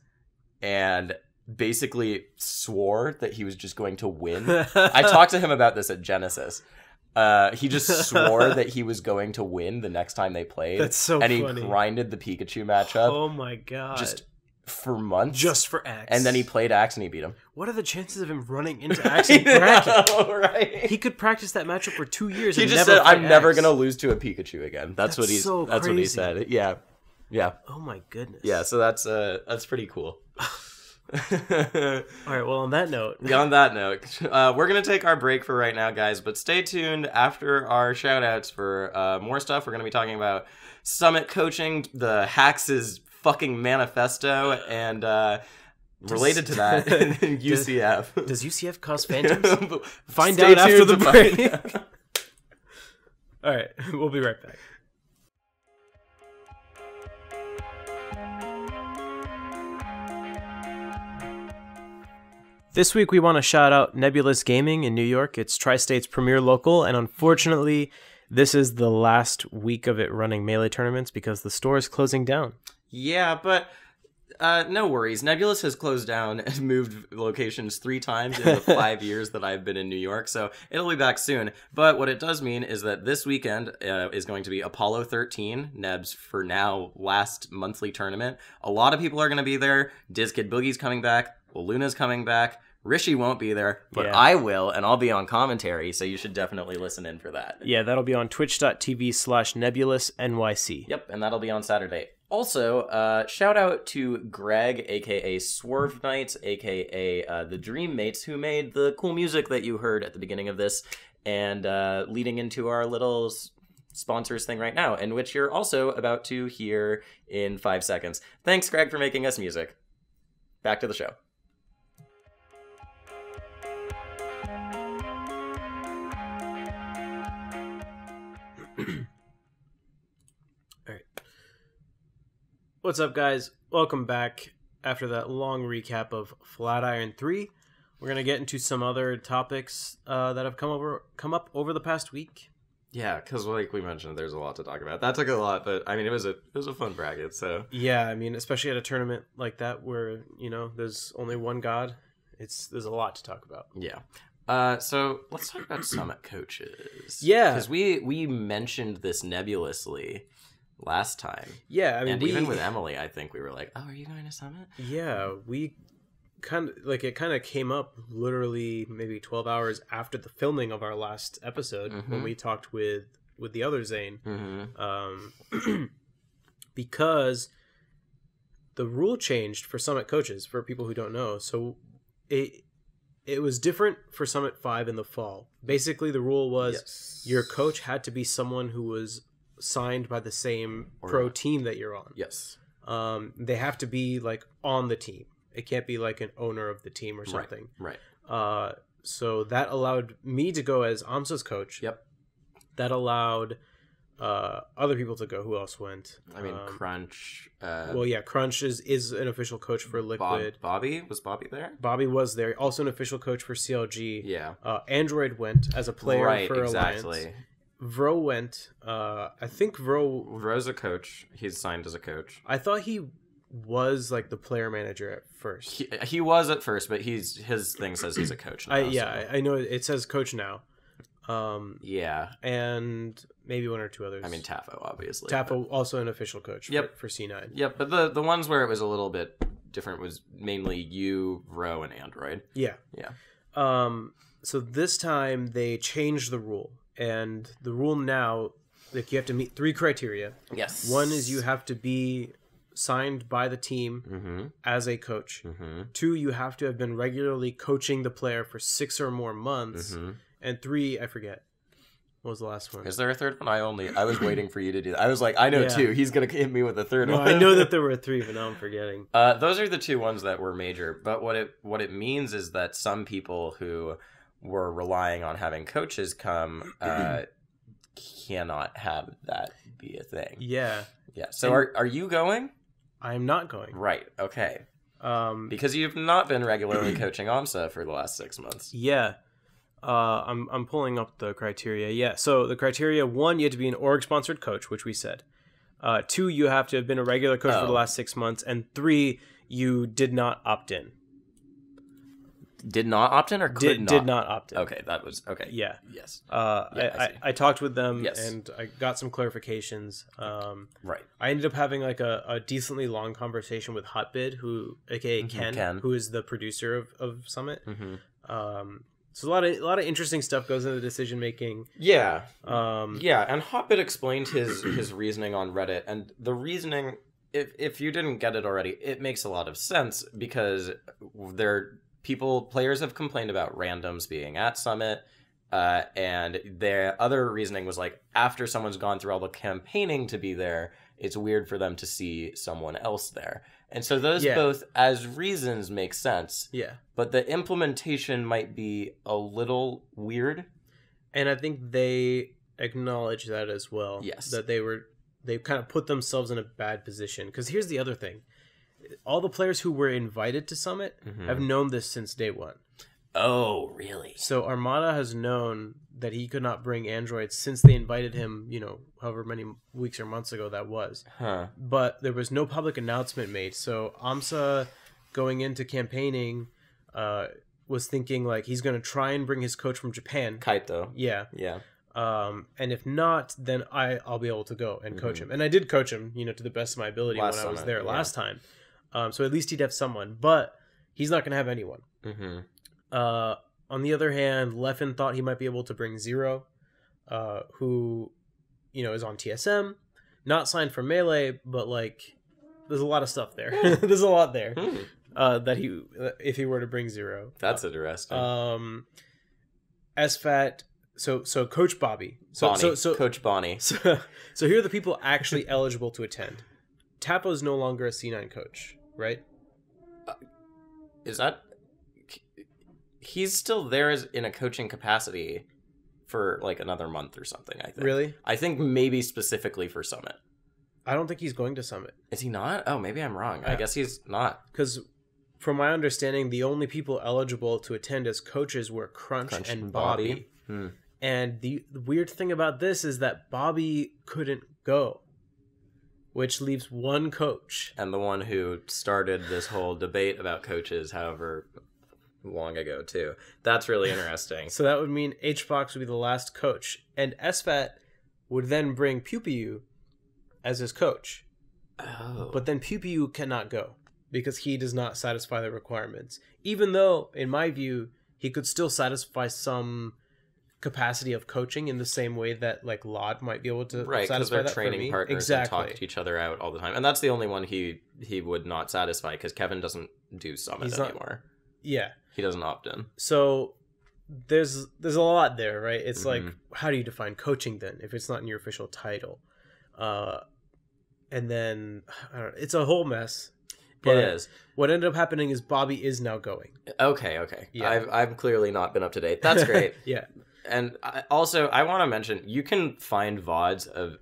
and basically swore that he was just going to win. I talked to him about this at Genesis. He just swore that he was going to win the next time they played. That's so funny. And he grinded the Pikachu matchup. Oh my god. Just for months. Just for Axe. And then he played Axe and he beat him. What are the chances of him running into Axe in bracket? Right? He could practice that matchup for 2 years. He and just never said, "I'm never Axe. gonna lose to a Pikachu again." That's what he said. Yeah. Yeah. Oh my goodness. Yeah, so that's pretty cool. All right, well, on that note, we're going to take our break for right now, guys, but stay tuned after our shout-outs for more stuff. We're going to be talking about Summit coaching, the Hacks' fucking manifesto, and Related to that, UCF. Does UCF cause phantoms? Find Stay out after tuned the to break. find out. All right, we'll be right back. This week we want to shout out Nebulous Gaming in New York. It's Tri-State's premier local, and unfortunately, this is the last week of it running Melee tournaments because the store is closing down. Yeah, but no worries. Nebulous has closed down and moved locations 3 times in the 5 years that I've been in New York, so it'll be back soon. But what it does mean is that this weekend is going to be Apollo 13, Neb's, for now, last monthly tournament. A lot of people are going to be there. DizKid Boogie's coming back. Luna's coming back. Rishi won't be there, but yeah. I will, and I'll be on commentary, so you should definitely listen in for that. Yeah, that'll be on twitch.tv/nebulousnyc. Yep, and that'll be on Saturday. Also, shout out to Greg, aka Swerve Knights, aka the Dream Mates, who made the cool music that you heard at the beginning of this, and leading into our little sponsors thing right now, in which you're also about to hear in 5 seconds. Thanks, Greg, for making us music. Back to the show. Alright. What's up, guys? Welcome back after that long recap of Flatiron 3. We're going to get into some other topics that have come up over the past week. Yeah, because like we mentioned, there's a lot to talk about. That took a lot, but I mean, it was a fun bracket, so. Yeah, I mean, especially at a tournament like that where, you know, there's only one god. There's a lot to talk about. Yeah. So let's talk about Summit coaches. Yeah, because we mentioned this nebulously last time. Yeah, I mean, and even with Emily, I think we were like, "Oh, are you going to Summit?" Yeah, we it kind of came up literally maybe 12 hours after the filming of our last episode when we talked with the other Zane, because the rule changed for Summit coaches. For people who don't know, so it was different for Summit 5 in the fall. Basically, the rule was your coach had to be someone who was signed by the same pro team that you're on. Yes. They have to be like on the team. It can't be like an owner of the team or something. Right. So that allowed me to go as AMSA's coach. Yep. That allowed other people to go. Who else went? I mean, Crunch. Well, yeah, Crunch is an official coach for Liquid. Bobby there? Bobby was there. Also an official coach for CLG. Yeah. Android went as a player for exactly. Alliance. Vro went. I think Vro's a coach. He's signed as a coach. I thought he was like the player manager at first. He was at first, but his thing says he's a coach now. I know it says coach now. Yeah, and maybe one or two others. I mean, Tafo, obviously. Tafo also an official coach. For C9. Yep, but the ones where it was a little bit different was mainly you, Vro, and Android. Yeah. So this time they changed the rule, and the rule now, like, you have to meet 3 criteria. Yes. One is you have to be signed by the team as a coach. 2, you have to have been regularly coaching the player for 6 or more months. And 3, I forget. What was the last one? Is there a third one? I was waiting for you to do that. I was like, I know 2. He's going to hit me with a third one. I know that there were 3, but now I'm forgetting. Those are the 2 ones that were major. But what it means is that some people who were relying on having coaches come cannot have that be a thing. Yeah. So are you going? I'm not going. Right. Okay. Because you've not been regularly coaching AMSA for the last 6 months. Yeah. I'm pulling up the criteria. Yeah, so the criteria: 1, you have to be an org-sponsored coach, which we said. 2, you have to have been a regular coach for the last 6 months, and 3, you did not opt in. Did not opt in or could not? Did not opt in. Okay, that was okay. Yeah. Yes. I talked with them and I got some clarifications. Right. I ended up having like a decently long conversation with Hotbid, who, aka Ken, who is the producer of Summit. So a lot of interesting stuff goes into decision making. Yeah. And Hotbit explained his reasoning on Reddit, and the reasoning, if you didn't get it already, it makes a lot of sense because players have complained about randoms being at Summit, and their other reasoning was like, after someone's gone through all the campaigning to be there, it's weird for them to see someone else there. And so those Yeah. both, as reasons, make sense. Yeah. But the implementation might be a little weird. And I think they acknowledge that as well. Yes. That they kind of put themselves in a bad position. Because here's the other thing. All the players who were invited to Summit have known this since day one. Oh, really? So Armada has known that he could not bring androids since they invited him, you know, however many weeks or months ago that was. Huh. But there was no public announcement made. So AMSA, going into campaigning, was thinking like he's going to try and bring his coach from Japan. Kaito. Yeah. Yeah. And if not, then I'll be able to go and coach him. And I did coach him, you know, to the best of my ability when I was there last time. So at least he'd have someone. But he's not going to have anyone. On the other hand, Leffen thought he might be able to bring Zero, who, you know, is on TSM, not signed for Melee, but like, there's a lot of stuff there. There's a lot there that he, if he were to bring Zero. That's interesting. SFAT, so Coach Bobby, so Coach Bonnie. So here are the people actually eligible to attend. Tapo's no longer a C9 coach, right? Is that? He's still there in a coaching capacity for like another month or something, I think. Really? I think maybe specifically for Summit. I don't think he's going to Summit. Is he not? Oh, maybe I'm wrong. I guess he's not. Because from my understanding, the only people eligible to attend as coaches were Crunch and Bobby. And the weird thing about this is that Bobby couldn't go, which leaves one coach. And the one who started this whole debate about coaches, however long ago, too. That's really interesting. So that would mean HBox would be the last coach. And SFAT would then bring Pew as his coach. Oh. But then Pew cannot go because he does not satisfy the requirements. Even though, in my view, he could still satisfy some capacity of coaching in the same way that like Lod might be able to satisfy that training for me. partners and talk to each other out all the time. And that's the only one he would not satisfy because Kevin doesn't do Summit anymore. Yeah. He doesn't opt in. So there's a lot there, right? It's like, how do you define coaching then if it's not in your official title? And then I don't know, it's a whole mess. But it is. What ended up happening is Bobby is now going. Okay. Yeah. I've clearly not been up to date. That's great. Yeah. And I want to mention, you can find VODs of...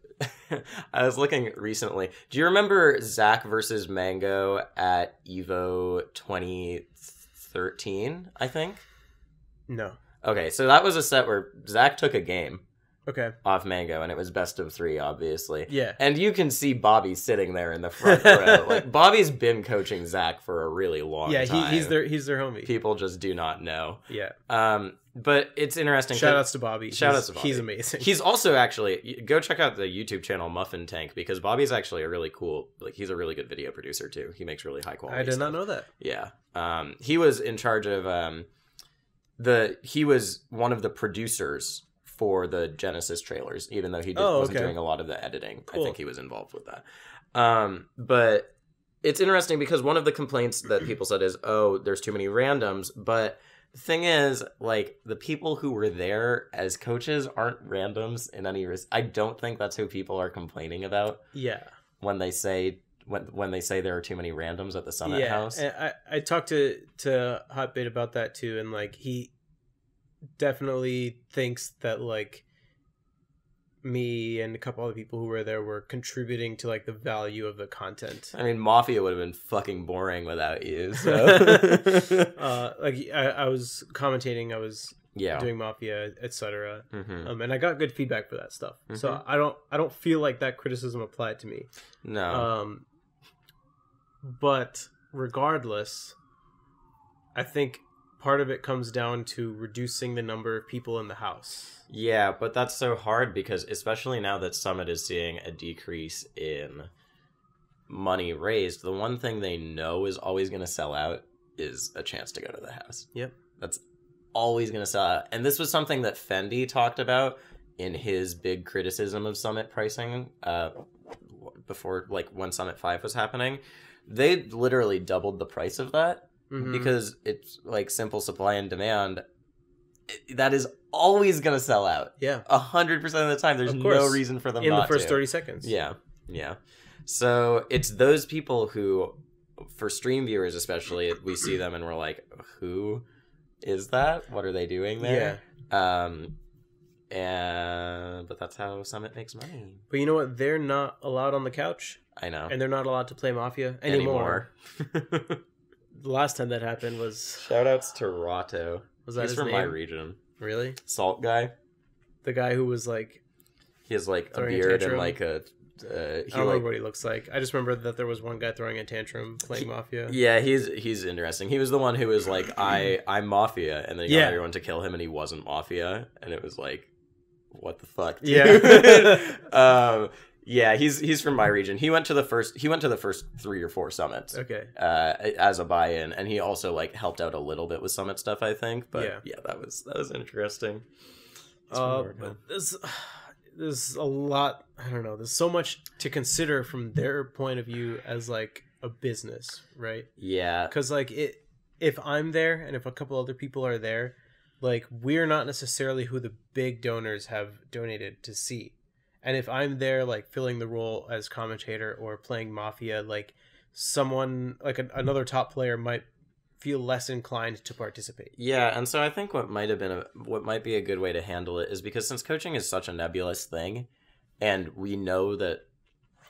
I was looking recently. Do you remember Zach versus Mango at EVO 2013, I think? No. Okay, so that was a set where Zach took a game off Mango, and it was best of 3, obviously. Yeah. And you can see Bobby sitting there in the front row. Like, Bobby's been coaching Zach for a really long time. Yeah, he's their homie. People just do not know. Yeah. But it's interesting. Shout-outs to Bobby. He's amazing. He's also actually... Go check out the YouTube channel Muffin Tank, because Bobby's actually a really cool... Like, he's a really good video producer, too. He makes really high-quality I did stuff. not know that. Yeah. He was in charge of... He was one of the producers for the Genesis trailers, even though he wasn't doing a lot of the editing. Cool. I think he was involved with that. But it's interesting because one of the complaints that people said is, oh, there's too many randoms. But the thing is, like, the people who were there as coaches aren't randoms in any risk. I don't think that's who people are complaining about. Yeah. When they say there are too many randoms at the Summit House. And I talked to Hotbait about that too, and like he definitely thinks that like me and a couple other people who were there were contributing to like the value of the content. I mean, Mafia would have been fucking boring without you. So like I was commentating, I was doing Mafia, etc. And I got good feedback for that stuff. So I don't feel like that criticism applied to me. No. But regardless, I think part of it comes down to reducing the number of people in the house. Yeah, but that's so hard because especially now that Summit is seeing a decrease in money raised, the one thing they know is always going to sell out is a chance to go to the house. Yep. That's always going to sell out. And this was something that Fendi talked about in his big criticism of Summit pricing before, like, when Summit 5 was happening. They literally doubled the price of that because it's like simple supply and demand. That is always going to sell out. Yeah. 100% of the time. There's no reason for them not to. In the first 30 seconds. Yeah. Yeah. So it's those people who, for stream viewers especially, we see them and we're like, who is that? What are they doing there? But that's how Summit makes money. But you know what? They're not allowed on the couch. I know. And they're not allowed to play Mafia anymore. The last time that happened was... Shoutouts to Rato. Was that He's his from name? my region. Really? Salt guy. The guy who was like... He has like a beard and like a... I don't remember what he looks like. I just remember that there was one guy throwing a tantrum playing Mafia. Yeah, he's interesting. He was the one who was like, I'm Mafia, and then he got everyone to kill him, and he wasn't Mafia, and it was like, what the fuck, dude? Yeah. Yeah, he's from my region. He went to the first 3 or 4 summits. Okay. As a buy-in, and he also like helped out a little bit with summit stuff, I think. But yeah, that was interesting. But there's a lot. I don't know. There's so much to consider from their point of view as like a business, right? Yeah. Because like if I'm there and if a couple other people are there, like we're not necessarily who the big donors have donated to see. And if I'm there, like, filling the role as commentator or playing Mafia, like, someone, like, another top player might feel less inclined to participate. Yeah, and so I think what might be a good way to handle it is because since coaching is such a nebulous thing, and we know that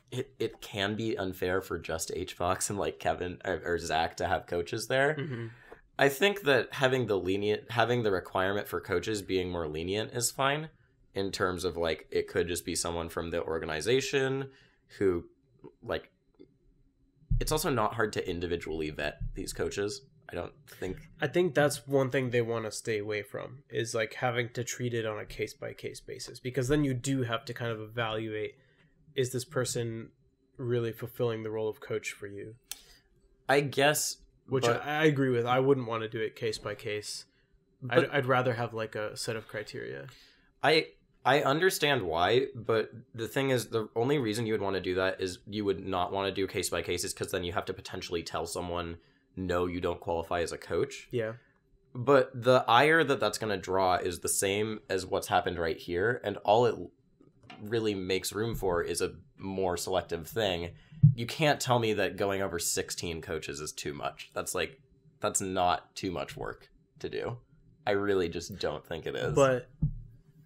it can be unfair for just HBox and, like, Kevin or Zach to have coaches there, I think that having the requirement for coaches being more lenient is fine. In terms of, like, it could just be someone from the organization who, like, it's also not hard to individually vet these coaches. I think that's one thing they want to stay away from, is, like, having to treat it on a case-by-case basis. Because then you do have to kind of evaluate, is this person really fulfilling the role of coach for you? I guess... Which I agree with. I wouldn't want to do it case-by-case. I'd rather have, like, a set of criteria. I understand why, but the thing is, the only reason you would want to do that is you would not want to do case by case is because then you have to potentially tell someone, no, you don't qualify as a coach. Yeah. But the ire that's going to draw is the same as what's happened right here, and all it really makes room for is a more selective thing. You can't tell me that going over 16 coaches is too much. That's not too much work to do. I really just don't think it is. But...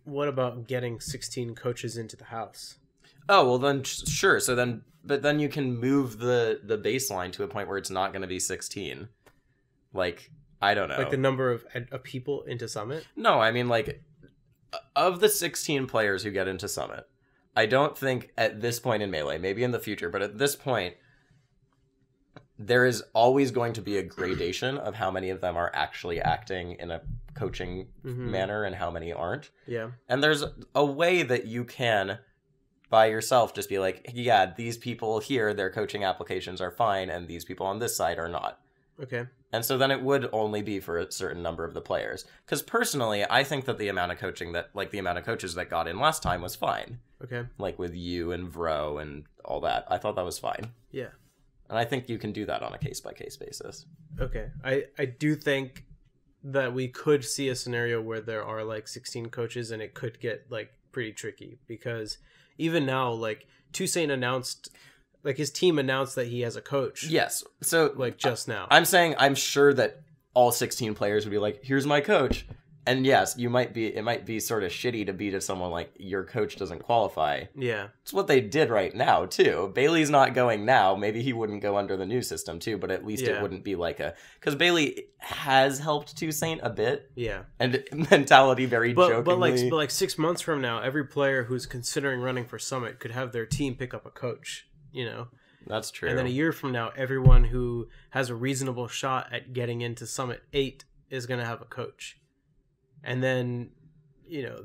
what about getting 16 coaches into the house? Oh, well then, sure. But then you can move the baseline to a point where it's not going to be 16. Like, I don't know. Like the number of people into Summit? No, I mean, like, of the 16 players who get into Summit, I don't think at this point in Melee, maybe in the future, but at this point, there is always going to be a gradation of how many of them are actually acting in a coaching manner and how many aren't. Yeah. And there's a way that you can, by yourself, just be like, yeah, these people here, their coaching applications are fine, and these people on this side are not. Okay. And so then it would only be for a certain number of the players. Because personally, I think that the amount of coaches that got in last time was fine. Okay. Like with you and Vro and all that. I thought that was fine. Yeah. And I think you can do that on a case-by-case basis. Okay. I do think that we could see a scenario where there are, like, 16 coaches, and it could get, like, pretty tricky. Because even now, like, Toussaint announced... like, his team announced that he has a coach. Yes. So... like, just now. I'm saying I'm sure that all 16 players would be like, here's my coach. And yes, it might be sort of shitty to be to someone like, your coach doesn't qualify. Yeah. It's what they did right now, too. Bailey's not going now. Maybe he wouldn't go under the new system, too, but at least it wouldn't be like a... because Bailey has helped Toussaint a bit. Yeah. And mentality very jokingly. But like 6 months from now, every player who's considering running for Summit could have their team pick up a coach, you know? That's true. And then a year from now, everyone who has a reasonable shot at getting into Summit 8 is going to have a coach. And then, you know,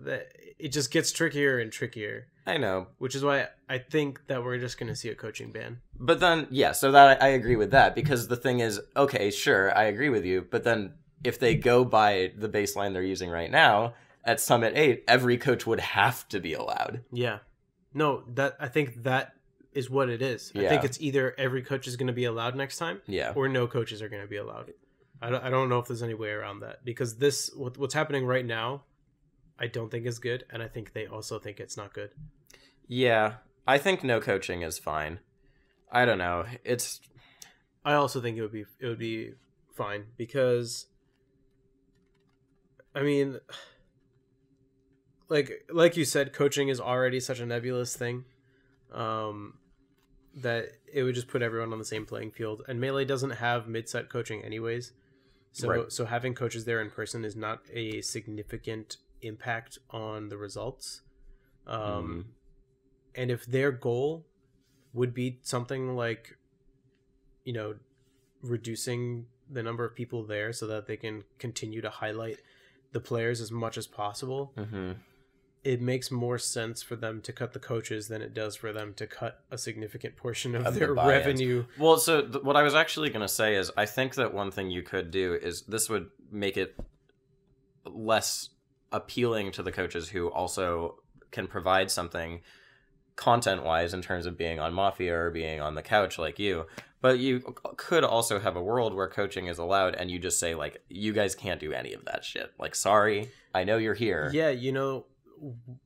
it just gets trickier and trickier. I know. Which is why I think that we're just going to see a coaching ban. But then, yeah, so that I agree with that. Because the thing is, okay, sure, I agree with you. But then if they go by the baseline they're using right now, at Summit 8, every coach would have to be allowed. Yeah. No, I think that is what it is. Yeah. I think it's either every coach is going to be allowed next time, or no coaches are going to be allowed. I don't know if there's any way around that, because what's happening right now, I don't think is good, and I think they also think it's not good. Yeah, I think no coaching is fine. I don't know. It's. I also think it would be fine because, I mean, like you said, coaching is already such a nebulous thing, that it would just put everyone on the same playing field. And Melee doesn't have mid-set coaching anyways, so having coaches there in person is not a significant impact on the results. And if their goal would be something like, reducing the number of people there so that they can continue to highlight the players as much as possible, it makes more sense for them to cut the coaches than it does for them to cut a significant portion of their revenue. Well, so what I was actually going to say is I think that one thing you could do is this would make it less appealing to the coaches who also can provide something content-wise in terms of being on Mafia or being on the couch like you. But you could also have a world where coaching is allowed and you just say, like, you guys can't do any of that shit. Like, sorry, I know you're here. Yeah,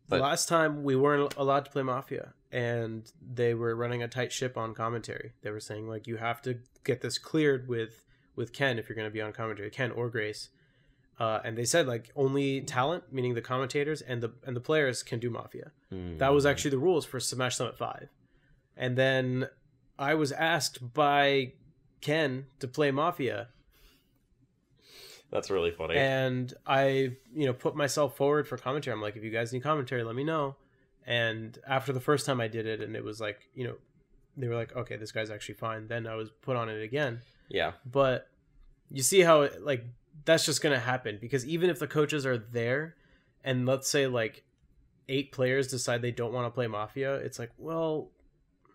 but last time we weren't allowed to play Mafia and they were running a tight ship on commentary. They were saying, like, you have to get this cleared with Ken if you're going to be on commentary, Ken or Grace. And they said, like, only talent, meaning the commentators and the players, can do Mafia. That was actually the rules for Smash Summit 5. And then I was asked by Ken to play Mafia. That's really funny. And I, put myself forward for commentary. I'm like, if you guys need commentary, let me know. And after the first time I did it, and it was like, they were like, okay, this guy's actually fine. Then I was put on it again. Yeah. But you see how, that's just going to happen. Because even if the coaches are there, and let's say, 8 players decide they don't want to play Mafia, it's like, well,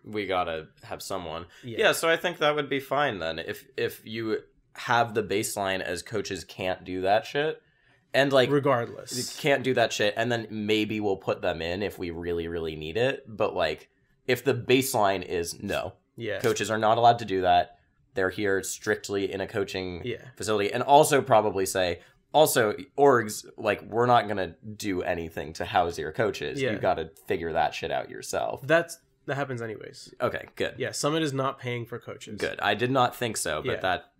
we gotta have someone. Yeah, so I think that would be fine then. If you have the baseline as coaches can't do that shit, and regardless can't do that shit, and then maybe we'll put them in if we really, really need it. But if the baseline is no, coaches are not allowed to do that. They're here strictly in a coaching facility, and also probably say, orgs, we're not gonna do anything to house your coaches. You gotta figure that shit out yourself. That happens anyways. Okay, good. Yeah, Summit is not paying for coaches. Good. I did not think so, but that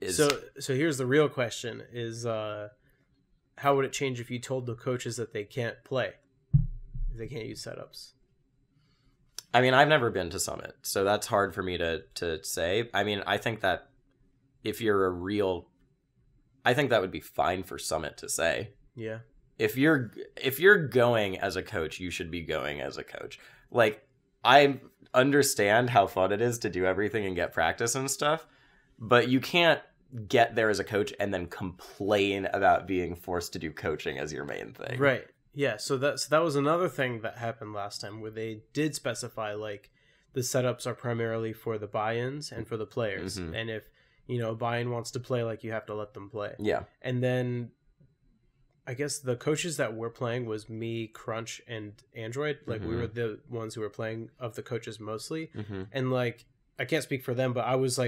is... So here's the real question is, how would it change if you told the coaches that they can't play? If they can't use setups? I mean, I've never been to Summit, so that's hard for me to say. I mean, I think that if you're a real... I think that would be fine for Summit to say. Yeah. If you're going as a coach, you should be going as a coach. I understand how fun it is to do everything and get practice and stuff, but you can't get there as a coach and then complain about being forced to do coaching as your main thing. Right. Yeah. So that was another thing that happened last time where they did specify the setups are primarily for the buy-ins and for the players. Mm-hmm. And if, a buy-in wants to play, you have to let them play. Yeah. And then I guess the coaches that were playing was me, Crunch, and Android. We were the ones who were playing of the coaches mostly. Mm-hmm. And I can't speak for them, but I was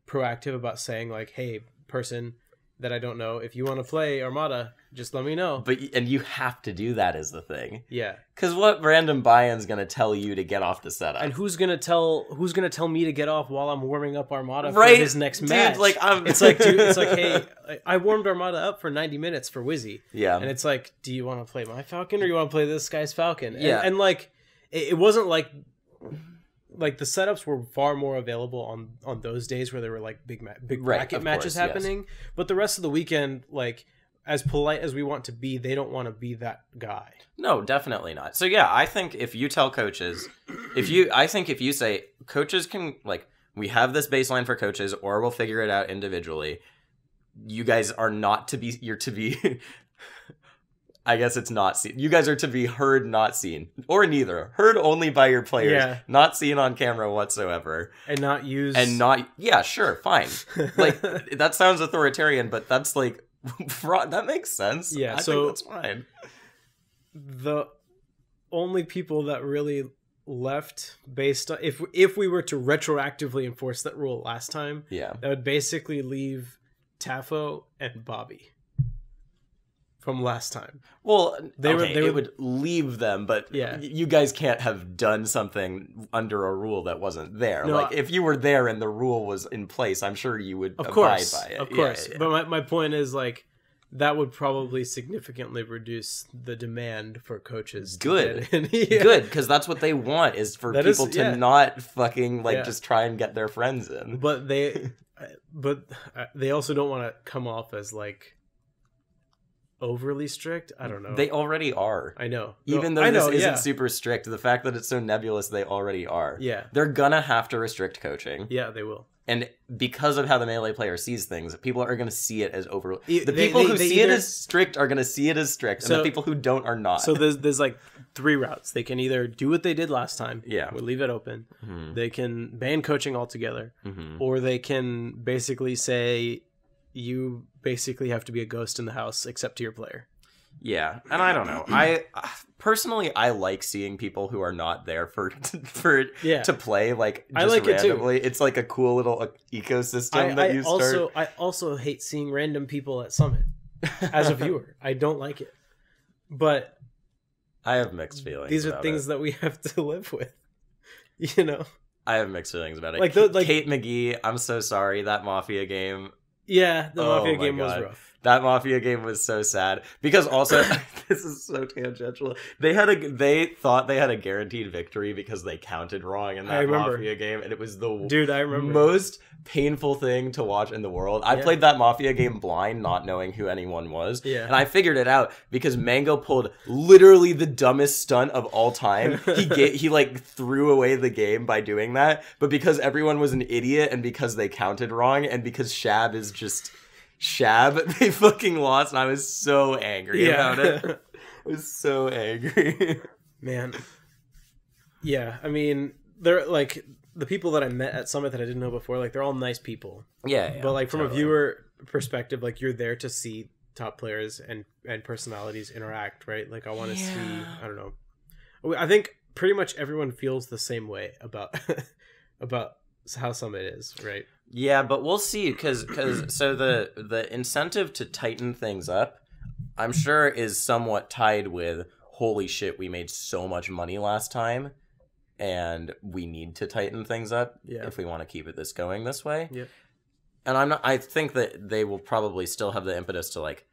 proactive about saying hey, person that I don't know, if you want to play Armada, just let me know. And you have to do that is the thing. Yeah. Because what random buy-in's gonna tell you to get off the setup? And who's gonna tell me to get off while I'm warming up Armada for his next match? It's hey, I warmed Armada up for 90 minutes for Wizzy. Yeah. And it's do you want to play my Falcon or you want to play this guy's Falcon? Yeah. And it wasn't the setups were far more available on those days where there were big bracket matches happening. Yes. But the rest of the weekend, as polite as we want to be, they don't want to be that guy. No, definitely not. So yeah, I think if you tell coaches, if you say coaches can we have this baseline for coaches, or we'll figure it out individually. You guys are not to be. You're to be. I guess it's not seen. You guys are to be heard, not seen. Or neither. Heard only by your players. Not seen on camera whatsoever. And not used. And not... Yeah, sure, fine. That sounds authoritarian, but that's that makes sense. Yeah, I think that's fine. The only people that really left based on... If we were to retroactively enforce that rule last time, that would basically leave Tafo and Bobby. from last time. Well, they would leave them, but you guys can't have done something under a rule that wasn't there. No, like, if you were there and the rule was in place, I'm sure you would abide by it. Of course. Yeah. But my point is, like, that would probably significantly reduce the demand for coaches. Good. Good, because that's what they want, is for people to not fucking, like, just try and get their friends in. But they also don't want to come off as, like, overly strict. I don't know. They already are. I know. Even though this isn't super strict, the fact that it's so nebulous, they already are. Yeah. They're gonna have to restrict coaching. Yeah, they will. And because of how the Melee player sees things, people are going to see it as over. The people who see it as strict are going to see it as strict, and the people who don't are not. So there's like 3 routes. They can either do what they did last time, we'll leave it open. Mm-hmm. They can ban coaching altogether, or they can basically say you basically have to be a ghost in the house except to your player. Yeah, and I don't know. I personally like seeing people who are not there to play, like, just I like randomly. It too. It's like a cool little ecosystem that you start. I also hate seeing random people at Summit as a viewer. I don't like it, but I have mixed feelings. These are things that we have to live with, you know. I have mixed feelings about it. Like Kate McGee, I'm so sorry. That Mafia game. Yeah, the Mafia game was rough. That Mafia game was so sad because also this is so tangential. They thought they had a guaranteed victory because they counted wrong in that Mafia game, and it was the most painful thing to watch in the world. I played that Mafia game blind, not knowing who anyone was, and I figured it out because Mango pulled literally the dumbest stunt of all time. He like threw away the game by doing that, but because everyone was an idiot and because they counted wrong and because Shab is just Shab, they fucking lost, and I was so angry about it. I was so angry. Man. Yeah, I mean, they're like the people that I met at Summit that I didn't know before, like, they're all nice people. Yeah, but like from a viewer perspective, like, you're there to see top players and personalities interact, right? Like, I want to see, I don't know. I think pretty much everyone feels the same way about about how Summit is, right? Yeah, but we'll see, because so the incentive to tighten things up, I'm sure, is somewhat tied with, holy shit, we made so much money last time, and we need to tighten things up if we want to keep this going this way. Yep. And I think that they will probably still have the impetus to, like,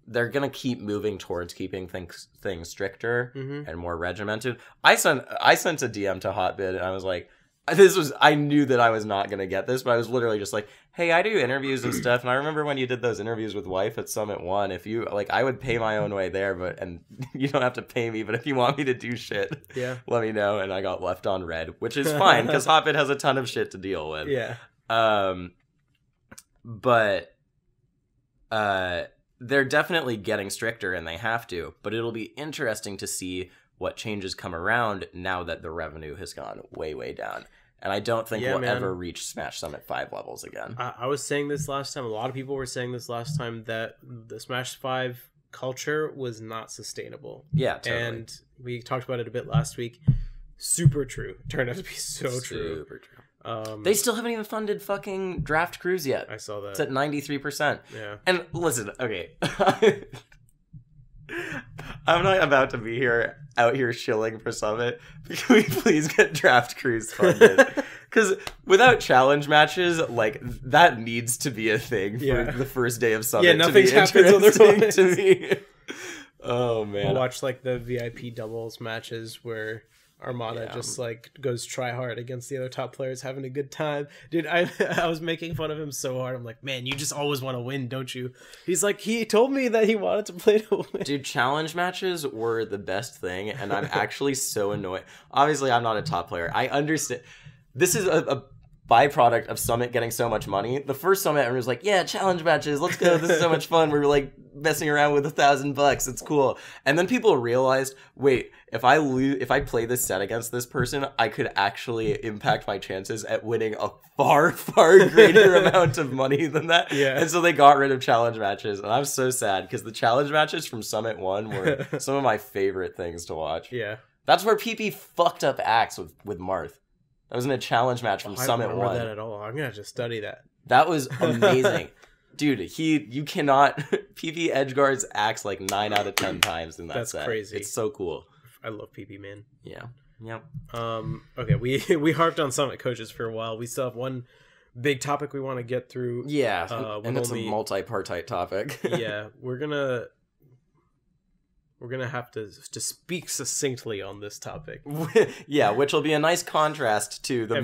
they're gonna keep moving towards keeping things stricter and more regimented. I sent a DM to Hotbit, and I was like, I knew that I was not going to get this, but I was literally just like, hey, I do interviews and stuff, and I remember when you did those interviews with Wife at Summit 1, if you, like, I would pay my own way there, and you don't have to pay me, but if you want me to do shit, let me know, and I got left on red, which is fine, because Hotbit has a ton of shit to deal with. Yeah. But they're definitely getting stricter, and they have to, but it'll be interesting to see what changes come around now that the revenue has gone way, way down. And I don't think we'll ever reach Smash Summit 5 levels again. I was saying this last time. A lot of people were saying this last time, that the Smash 5 culture was not sustainable. Yeah, totally. And we talked about it a bit last week. Super true. Turned out to be so true. Super true. They still haven't even funded fucking Draft Cruise yet. I saw that. It's at 93%. Yeah. And listen, okay. I'm not about to be out here shilling for Summit. Can we please get Draft Cruise funded? Because without challenge matches, like, that needs to be a thing for the first day of Summit. Yeah, nothing's happened otherwise. To me. Oh man, I'll watch like the VIP doubles matches where Armada just like goes try hard against the other top players, having a good time. Dude, I was making fun of him so hard. I'm like, man, you just always want to win, don't you? He's like, he told me that he wanted to play to win. Dude, challenge matches were the best thing, and I'm actually so annoyed. Obviously, I'm not a top player. I understand. This is a byproduct of Summit getting so much money. The first Summit, everyone was like, yeah, challenge matches, let's go, this is so much fun. We were like messing around with $1,000, it's cool. And then people realized, wait, if I play this set against this person, I could actually impact my chances at winning a far, far greater amount of money than that. Yeah. And so they got rid of challenge matches, and I'm so sad, because the challenge matches from Summit 1 were some of my favorite things to watch. Yeah. That's where PP fucked up Axe with Marth. That was in a challenge match from Summit 1. I don't remember that at all. I'm going to have to study that. That was amazing. Dude, you cannot... PP Edgeguards acts like 9 out of 10 times in that That's set. crazy. It's so cool. I love PP, man. Yeah. Yep. Okay, we harped on Summit coaches for a while. We still have one big topic we want to get through. Yeah, and it's a multi-partite topic. Yeah, we're gonna have to speak succinctly on this topic. Yeah, which will be a nice contrast to the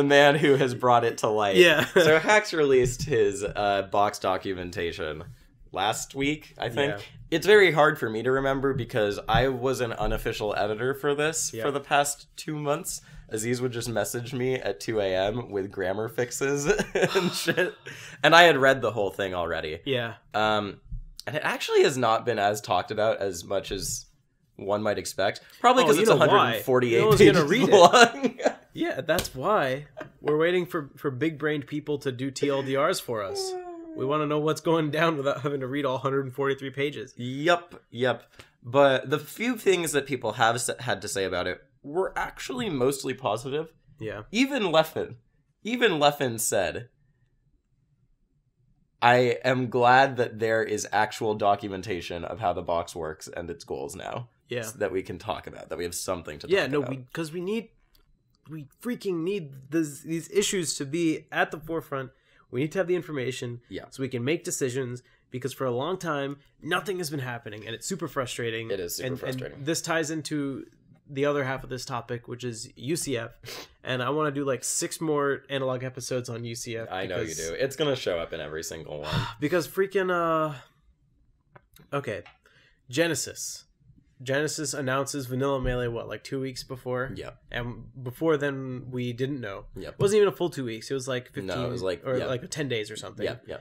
man who has brought it to light. Yeah. So Hacks released his box documentation last week, I think. Yeah. It's very hard for me to remember because I was an unofficial editor for this for the past 2 months. Aziz would just message me at 2 a.m. with grammar fixes and shit. And I had read the whole thing already. Yeah. And it actually has not been as talked about as much as one might expect. Probably because it's 148 pages long. Yeah, that's why. We're waiting for big-brained people to do TLDRs for us. We want to know what's going down without having to read all 143 pages. Yep. But the few things that people have had to say about it were actually mostly positive. Yeah. Even Leffen said, I am glad that there is actual documentation of how the box works and its goals now. Yeah. So that we can talk about, that we have something to talk about. Yeah, no, because we freaking need these issues to be at the forefront. We need to have the information so we can make decisions, because for a long time, nothing has been happening, and it's super frustrating. It is super frustrating. And this ties into the other half of this topic, which is UCF, and I want to do like 6 more analog episodes on UCF. I know you do. It's going to show up in every single one. Because freaking, okay, Genesis announces Vanilla Melee, like 2 weeks before? Yeah. And before then, we didn't know. Yep. It wasn't even a full 2 weeks. It was like 15, no, it was like 10 days or something. Yeah.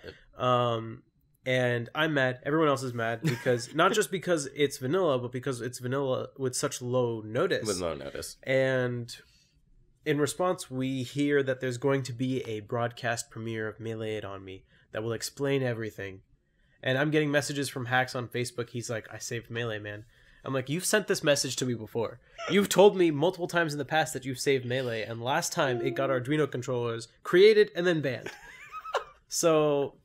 And I'm mad. Everyone else is mad because not just because it's vanilla, but because it's vanilla with such low notice. With low notice. And in response, we hear that there's going to be a broadcast premiere of Melee It On Me that will explain everything. And I'm getting messages from Hacks on Facebook. He's like, I saved Melee, man. I'm like, you've sent this message to me before. You've told me multiple times in the past that you've saved Melee, and last time it got Arduino controllers created and then banned. So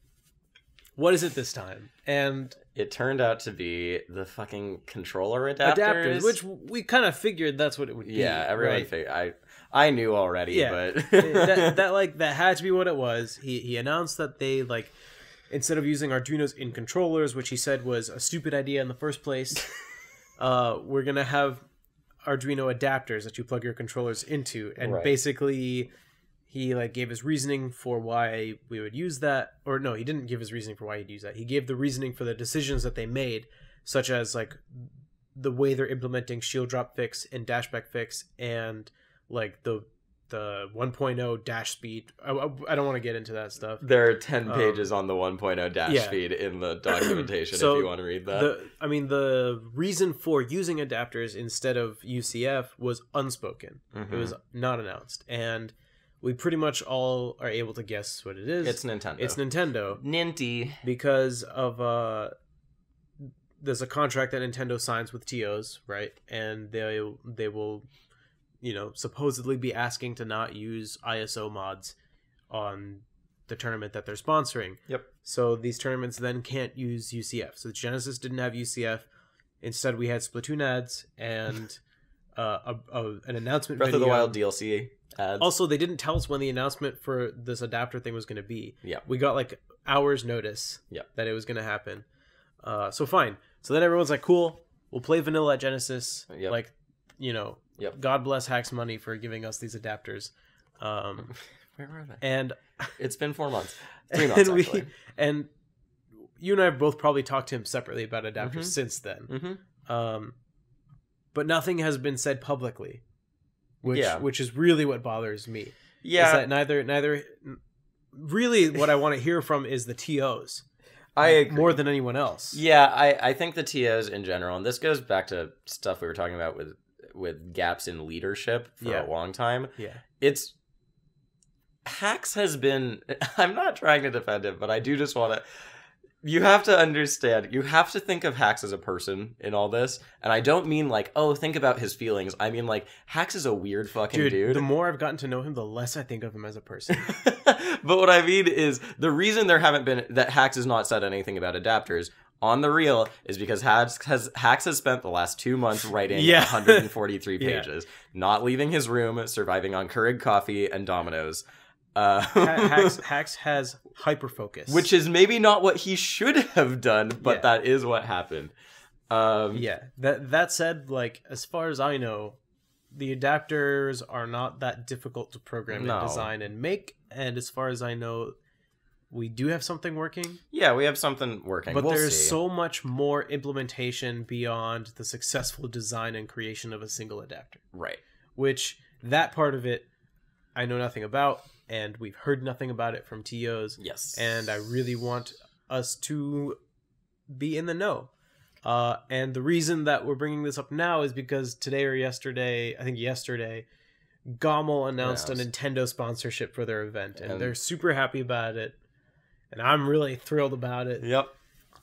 what is it this time? And it turned out to be the fucking controller adapters, which we kind of figured that's what it would be. Yeah, everyone figured. I knew already, but that had to be what it was. He announced that they instead of using Arduinos in controllers, which he said was a stupid idea in the first place, we're gonna have Arduino adapters that you plug your controllers into, and basically he gave his reasoning for why we would use that. Or no, he didn't give his reasoning for why he'd use that. He gave the reasoning for the decisions that they made, such as the way they're implementing shield drop fix and dashback fix, and the 1.0 dash speed. I don't want to get into that stuff. There are 10 pages on the 1.0 dash speed in the documentation so if you want to read that. The reason for using adapters instead of UCF was unspoken. Mm-hmm. It was not announced. And we pretty much all are able to guess what it is. It's Nintendo. Ninty. Because of there's a contract that Nintendo signs with TOs, right? And they will, supposedly be asking to not use ISO mods on the tournament that they're sponsoring. Yep. So these tournaments then can't use UCF. So Genesis didn't have UCF. Instead, we had Splatoon ads and an announcement Breath video. of the Wild DLC ads. Also, they didn't tell us when the announcement for this adapter thing was going to be. Yeah. We got hours notice that it was going to happen. So fine. So then everyone's like, cool, we'll play vanilla at Genesis. Yep. Yep. God bless Hacks Money for giving us these adapters. Where were they? And it's been 4 months. 3 months, actually. And you and I have both probably talked to him separately about adapters since then. Mm-hmm. But nothing has been said publicly, which is really what bothers me. Yeah. Is that neither really what I want to hear from is the TOs. I agree. More than anyone else. Yeah, I think the TOs in general, and this goes back to stuff we were talking about with gaps in leadership for a long time. Yeah. Hacks has been, I'm not trying to defend him, but I do just want to, you have to understand, you have to think of Hacks as a person in all this, and I don't mean think about his feelings. I mean Hacks is a weird fucking dude. The more I've gotten to know him, the less I think of him as a person. But what I mean is the reason that Hacks has not said anything about adapters on the real is because Hacks has spent the last 2 months writing 143 pages, not leaving his room, surviving on Keurig coffee and Dominoes. Hacks has hyperfocus, which is maybe not what he should have done, but that is what happened. That said, like, as far as I know, the adapters are not that difficult to program and design and make, and as far as I know, we do have something working. Yeah, we have something working. But there's so much more implementation beyond the successful design and creation of a single adapter. Right. Which, that part of it, I know nothing about, and we've heard nothing about it from TOs. Yes. And I really want us to be in the know. And the reason that we're bringing this up now is because today or yesterday, I think yesterday, Gommel announced a Nintendo sponsorship for their event. And they're super happy about it. And I'm really thrilled about it. Yep.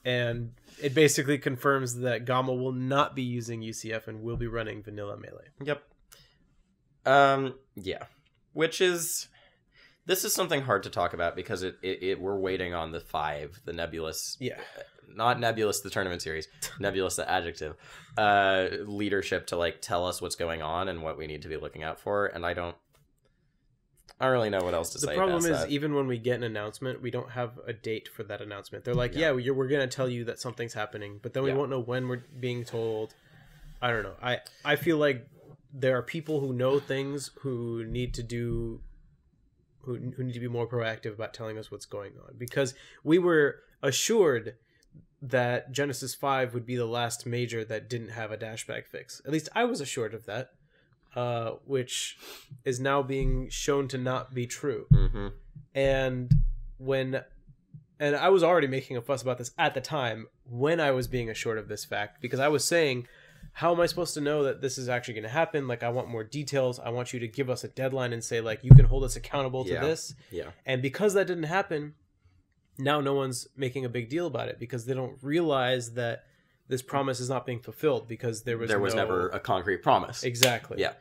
And it basically confirms that Gommel will not be using UCF and will be running vanilla Melee. Yep. Yeah. Which is... This is something hard to talk about because we're waiting on the 5, the Nebulous... Yeah. Not Nebulous, the tournament series. Nebulous, the adjective. Leadership to, like, tell us what's going on and what we need to be looking out for. And I don't really know what else to say. The problem is, even when we get an announcement, we don't have a date for that announcement. They're like, we're going to tell you that something's happening, but then we won't know when we're being told. I don't know. I feel like there are people who know things who need to do... Who need to be more proactive about telling us what's going on. Because we were assured that Genesis 5 would be the last major that didn't have a dashback fix. At least I was assured of that. Which is now being shown to not be true. Mm-hmm. And I was already making a fuss about this at the time when I was being assured of this fact, because I was saying, how am I supposed to know that this is actually going to happen? Like, I want more details. I want you to give us a deadline and say, like, you can hold us accountable to this. Yeah. And because that didn't happen, now no one's making a big deal about it because they don't realize that this promise is not being fulfilled because there was never a concrete promise. Exactly. Yeah.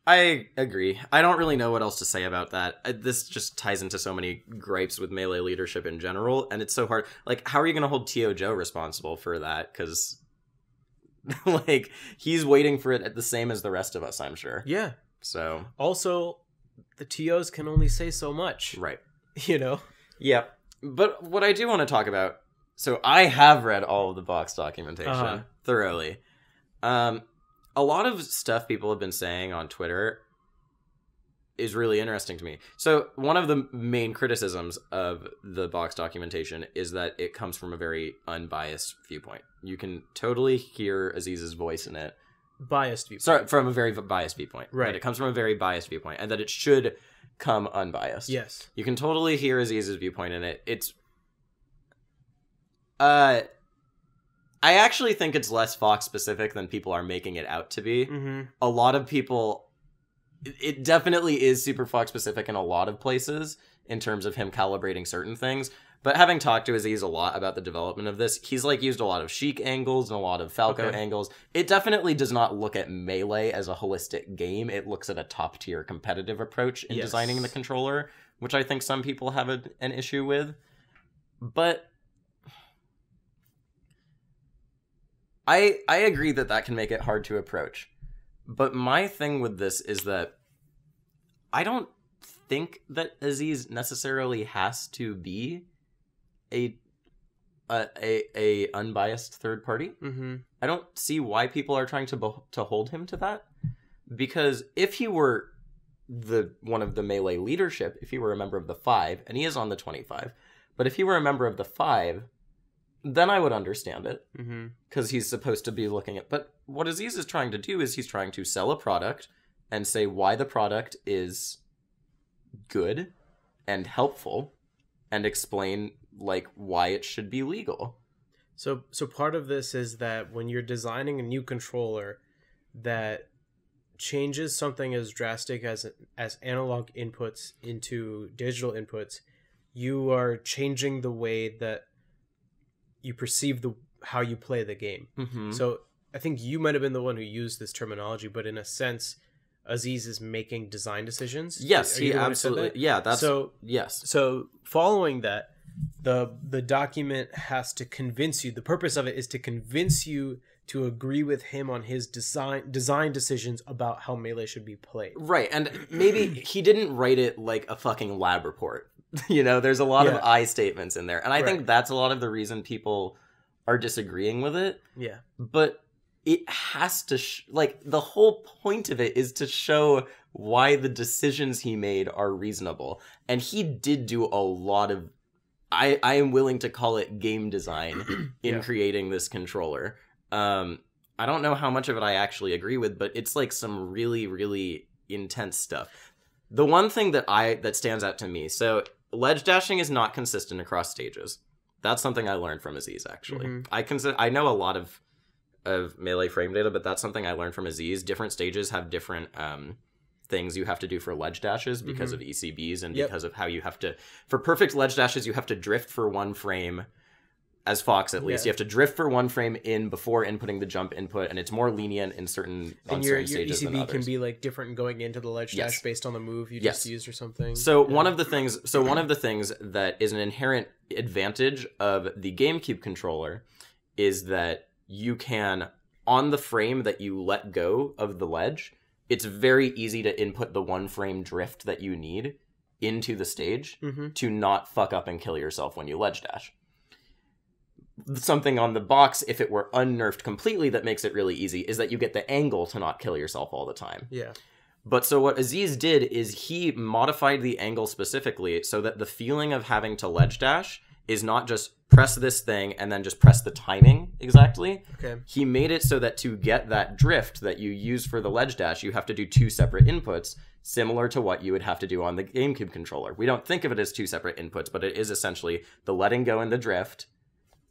I agree. I don't really know what else to say about that. This just ties into so many gripes with Melee leadership in general, and it's so hard. Like, how are you going to hold T.O. Joe responsible for that? Because, like, he's waiting for it the same as the rest of us, I'm sure. Yeah. So. Also, the TOs can only say so much. Right. You know? Yeah. But what I do want to talk about... So, I have read all of the box documentation thoroughly. A lot of stuff people have been saying on Twitter is really interesting to me. So one of the main criticisms of the box documentation is that it comes from a very unbiased viewpoint. You can totally hear Aziz's voice in it. Biased viewpoint. Sorry, from a very biased viewpoint. Right. But it comes from a very biased viewpoint, and that it should come unbiased. Yes. You can totally hear Aziz's viewpoint in it. It's... I actually think it's less Fox-specific than people are making it out to be. Mm-hmm. A lot of people... It definitely is super Fox-specific in a lot of places in terms of him calibrating certain things. But having talked to Aziz a lot about the development of this, he's like used a lot of Sheik angles and a lot of Falco angles. It definitely does not look at Melee as a holistic game. It looks at a top-tier competitive approach in designing the controller, which I think some people have an issue with. But... I agree that can make it hard to approach. But my thing with this is that I don't think that Aziz necessarily has to be a unbiased third party. Mm-hmm. I don't see why people are trying to hold him to that. Because if he were one of the Melee leadership, if he were a member of the 5, and he is on the 25, but if he were a member of the 5... then I would understand it, because he's supposed to be looking at... But what Aziz is trying to do is he's trying to sell a product and say why the product is good and helpful and explain, like, why it should be legal. So part of this is that when you're designing a new controller that changes something as drastic as analog inputs into digital inputs, you are changing the way that you perceive how you play the game. Mm-hmm. So I think you might have been the one who used this terminology, but in a sense, Aziz is making design decisions. Yes, Are you he the one who said absolutely. that? Yeah, that's So yes. So following that, the document has to convince you. The purpose of it is to convince you to agree with him on his design decisions about how Melee should be played. Right, and maybe he didn't write it like a fucking lab report. You know, there's a lot of I statements in there, and I think that's a lot of the reason people are disagreeing with it. Yeah, but it has to like the whole point of it is to show why the decisions he made are reasonable, and he did do a lot of I am willing to call it game design in creating this controller. I don't know how much of it I actually agree with, but it's like some really, really intense stuff. The one thing that stands out to me, so ledge dashing is not consistent across stages. That's something I learned from Aziz, actually. I know a lot of Melee frame data, but that's something I learned from Aziz. Different stages have different things you have to do for ledge dashes because of ECBs and because of how you have to... For perfect ledge dashes, you have to drift for one frame, as Fox at least. You have to drift for one frame in before inputting the jump input, and it's more lenient in certain stages ECB than others. can be like different going into the ledge dash based on the move you just used or something. So one of the things that is an inherent advantage of the GameCube controller is that you can, on the frame that you let go of the ledge, it's very easy to input the one frame drift that you need into the stage to not fuck up and kill yourself when you ledge dash. Something on the box, if it were unnerfed completely, that makes it really easy is that you get the angle to not kill yourself all the time. Yeah. But so what Aziz did is he modified the angle specifically so that the feeling of having to ledge dash is not just press this thing and then just press the timing exactly. Okay. He made it so that to get that drift that you use for the ledge dash, you have to do two separate inputs, similar to what you would have to do on the GameCube controller. We don't think of it as two separate inputs, but it is essentially the letting go and the drift,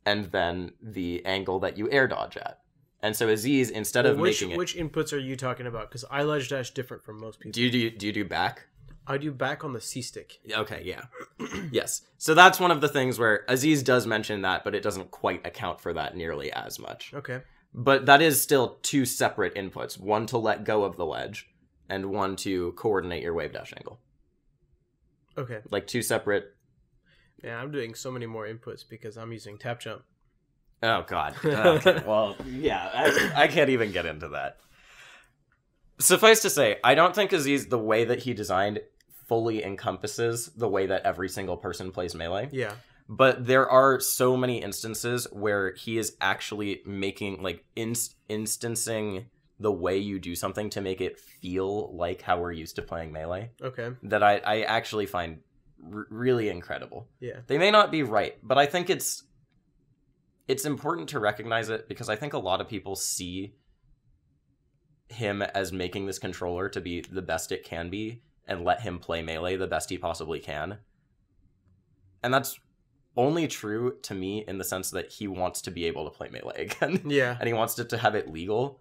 and then the angle that you air dodge at. And so Aziz, instead of making it... Which inputs are you talking about? Because I ledge dash different from most people. Do you do back? I do back on the C-stick. Okay, yeah. Yes. So that's one of the things where Aziz does mention that, but it doesn't quite account for that nearly as much. Okay. But that is still two separate inputs. One to let go of the ledge, and one to coordinate your wave dash angle. Okay. Like two separate... Yeah, I'm doing so many more inputs because I'm using tap jump. Oh, God. Okay. Well, yeah, I can't even get into that. Suffice to say, I don't think Aziz, the way that he designed fully encompasses the way that every single person plays Melee. Yeah. But there are so many instances where he is actually making, like, instancing the way you do something to make it feel like how we're used to playing Melee. Okay. That I actually find really incredible. Yeah. They may not be right, but I think it's important to recognize it because I think a lot of people see him as making this controller to be the best it can be and let him play Melee the best he possibly can. And that's only true to me in the sense that he wants to be able to play Melee again. Yeah. And he wants to have it legal.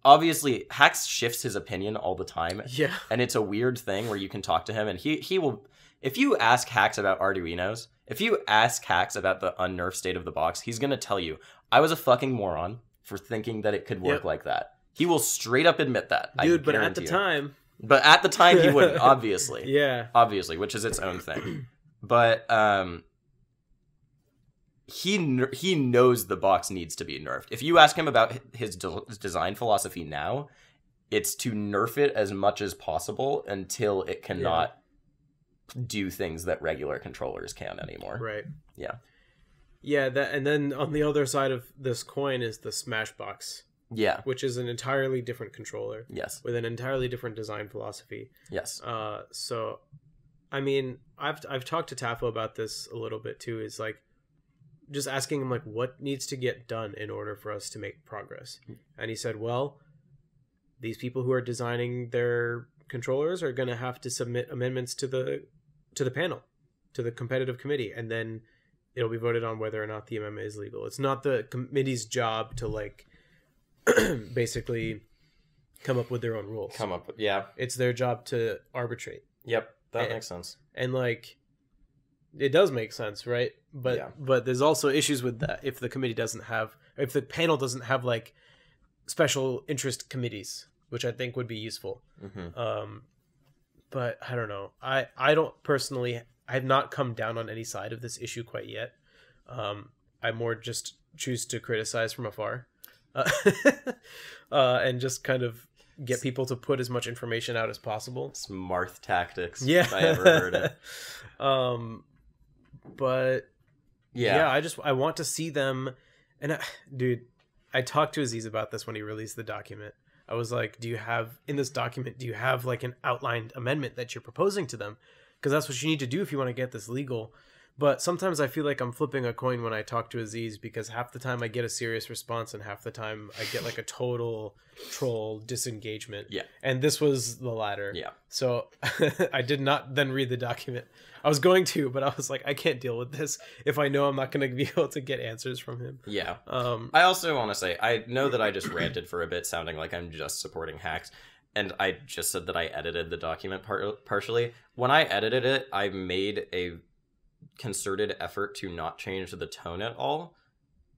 Obviously, Hax shifts his opinion all the time. Yeah. And it's a weird thing where you can talk to him and he will... If you ask Hax about Arduinos, if you ask Hax about the unnerfed state of the box, he's going to tell you, I was a fucking moron for thinking that it could work like that. He will straight up admit that. Dude, but at the time... But at the time, he wouldn't, obviously. Yeah. Obviously, which is its own thing. But he knows the box needs to be nerfed. If you ask him about his design philosophy now, it's to nerf it as much as possible until it cannot do things that regular controllers can anymore. Right. Yeah. Yeah, and then on the other side of this coin is the Smashbox. Yeah. Which is an entirely different controller. Yes. With an entirely different design philosophy. Yes. So, I mean, I've talked to Tafo about this a little bit too. Is like, just asking him like, what needs to get done in order for us to make progress? And he said, well, these people who are designing their controllers are going to have to submit amendments to the panel, to the competitive committee, and then it'll be voted on whether or not the amendment is legal. It's not the committee's job to like basically come up with their own rules. It's their job to arbitrate. Yep, that makes sense. And like, it does make sense, right? But there's also issues with that if the committee doesn't have, if the panel doesn't have like special interest committees which I think would be useful. Mm-hmm. But I don't know. I don't personally, I have not come down on any side of this issue quite yet. I more just choose to criticize from afar, and just kind of get people to put as much information out as possible. Smarth tactics. Yeah. If I ever heard it. But yeah, I want to see them. And dude, I talked to Aziz about this when he released the document. I was like, do you have like an outlined amendment that you're proposing to them? Because that's what you need to do if you want to get this legal. But sometimes I feel like I'm flipping a coin when I talk to Aziz, because half the time I get a serious response and half the time I get like a total troll disengagement. Yeah. And this was the latter. Yeah. So I did not then read the document. I was going to, but I was like, I can't deal with this if I know I'm not going to be able to get answers from him. Yeah. I also want to say, I know that I just ranted for a bit, sounding like I'm just supporting hacks. And I just said that I edited the document partially. When I edited it, I made a concerted effort to not change the tone at all,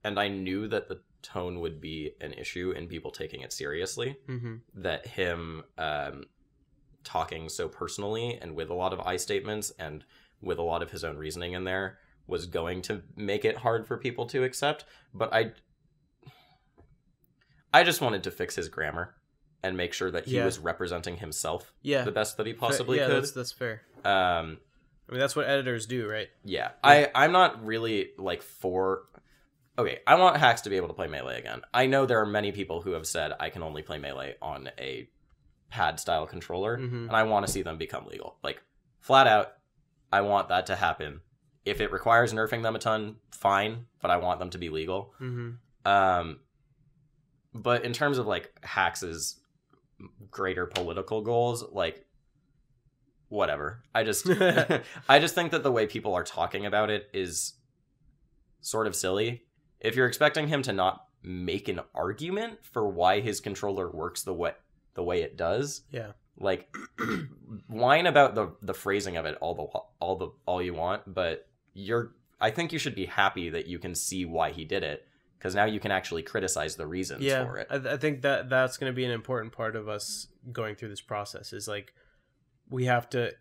and I knew that the tone would be an issue in people taking it seriously. Mm-hmm. That him talking so personally and with a lot of I statements and with a lot of his own reasoning in there was going to make it hard for people to accept. But I just wanted to fix his grammar and make sure that he was representing himself the best that he possibly could. That's fair. I mean, that's what editors do, right? Yeah. I'm not really, like, for... Okay, I want hacks to be able to play Melee again. I know there are many people who have said I can only play Melee on a pad-style controller, and I want to see them become legal. Like, flat out, I want that to happen. If it requires nerfing them a ton, fine, but I want them to be legal. But in terms of, like, hacks' greater political goals, like, whatever. I just think that the way people are talking about it is sort of silly. If you're expecting him to not make an argument for why his controller works the way it does, like, whine about the phrasing of it all you want, but I think you should be happy that you can see why he did it, because now you can actually criticize the reasons for it. I think that's going to be an important part of us going through this process, is like, we have to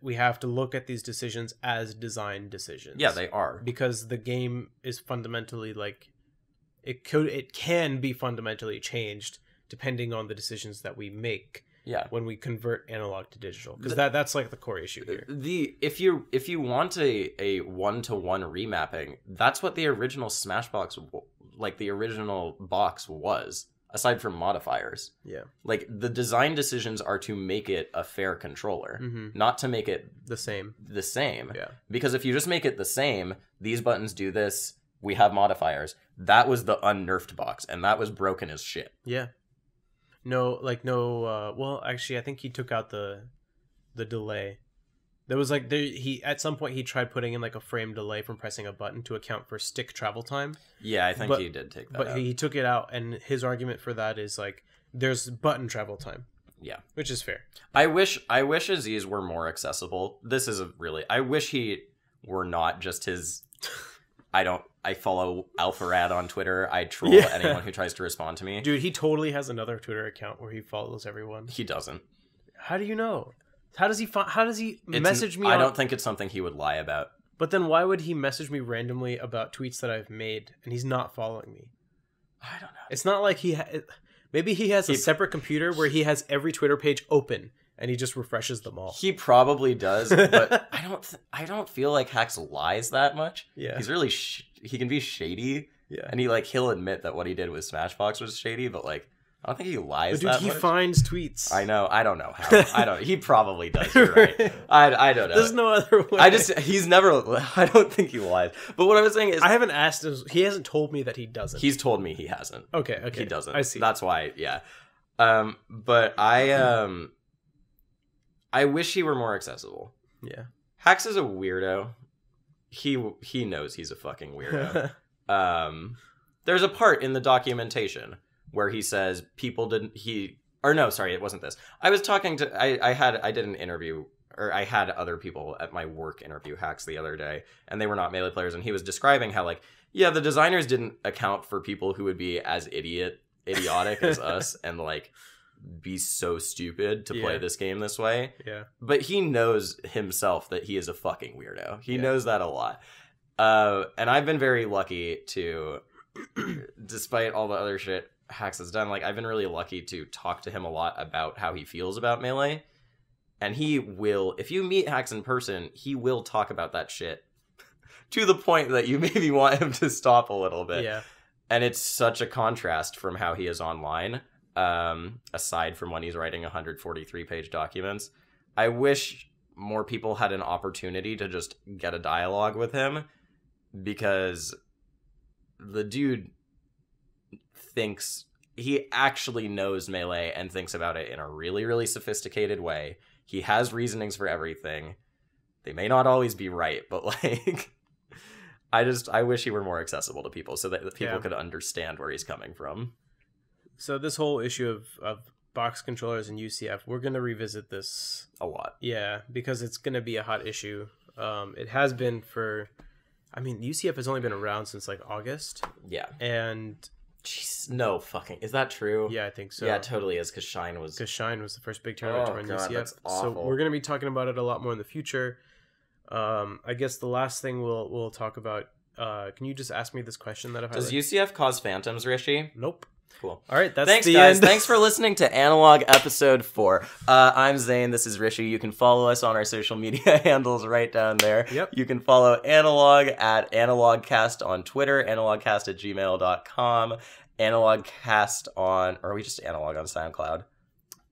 look at these decisions as design decisions. Yeah, they are. Because the game is fundamentally, like, it can be fundamentally changed depending on the decisions that we make. Yeah. When we convert analog to digital, because that's like the core issue here. If you want a 1-to-1 remapping, that's what the original Smashbox, like the original box was. Aside from modifiers. Yeah. Like, the design decisions are to make it a fair controller, not to make it the same. Yeah. Because if you just make it the same, these buttons do this, we have modifiers. That was the unnerfed box, and that was broken as shit. Yeah. Well, actually, I think he took out the delay. There was like at some point he tried putting in like a frame delay from pressing a button to account for stick travel time. Yeah, I think he did take that out. But he took it out, and his argument for that is like there's button travel time. Yeah, which is fair. I wish Aziz were more accessible. This is I wish he were not just his. I follow Alpharad on Twitter. I troll anyone who tries to respond to me. Dude, he totally has another Twitter account where he follows everyone. He doesn't. How do you know? How does he message me? I don't think it's something he would lie about. But then why would he message me randomly about tweets that I've made and he's not following me? I don't know. It's not like maybe he has a separate computer where he has every Twitter page open and he just refreshes them all. He probably does, but I don't feel like Hacks lies that much. Yeah. He's really he can be shady. Yeah. And he'll admit that what he did with Smashbox was shady, but like I don't think he lies that much. Dude, he finds tweets. I know. I don't know how. He probably does. You're right. I don't know. There's no other way. He's never. I don't think he lies. But what I was saying is, I haven't asked him. He hasn't told me that he doesn't. He's told me he hasn't. Okay. He doesn't. I see. That's why. Yeah. But I wish he were more accessible. Yeah. Hacks is a weirdo. He knows he's a fucking weirdo. There's a part in the documentation where he says people didn't it wasn't this. I was talking to I did an interview, or I had other people at my work interview Hacks the other day, and they were not Melee players, and he was describing how like, yeah, the designers didn't account for people who would be as idiotic as us and like be so stupid to play this game this way. Yeah. But he knows himself that he is a fucking weirdo. He knows that a lot. And I've been very lucky to, despite all the other shit Hax has done, like, I've been really lucky to talk to him a lot about how he feels about Melee. And he will, if you meet Hax in person, he will talk about that shit to the point that you maybe want him to stop a little bit. Yeah. And it's such a contrast from how he is online, aside from when he's writing 143-page documents. I wish more people had an opportunity to just get a dialogue with him, because the dude thinks, he actually knows Melee and thinks about it in a really, really sophisticated way. He has reasonings for everything. They may not always be right, but like, I wish he were more accessible to people so that people could understand where he's coming from. So this whole issue of box controllers and UCF, we're going to revisit this a lot. Yeah, because it's going to be a hot issue. It has been for, I mean, UCF has only been around since like August. Yeah. And jeez, no fucking, is that true? Yeah, I think so. Yeah, it totally is, because Shine was the first big tournament to run UCF. That's awful. So we're going to be talking about it a lot more in the future. I guess the last thing we'll talk about, can you just ask me this question that I've had? Does UCF cause phantoms, Rishi? Nope. Cool. All right, that's Thanks, the guys. end. Thanks for listening to Analog Episode 4. I'm Zane. This is Rishi. You can follow us on our social media handles right down there. Yep. You can follow Analog at analogcast on Twitter, analogcast@gmail.com, analogcast on, or are we just Analog on SoundCloud?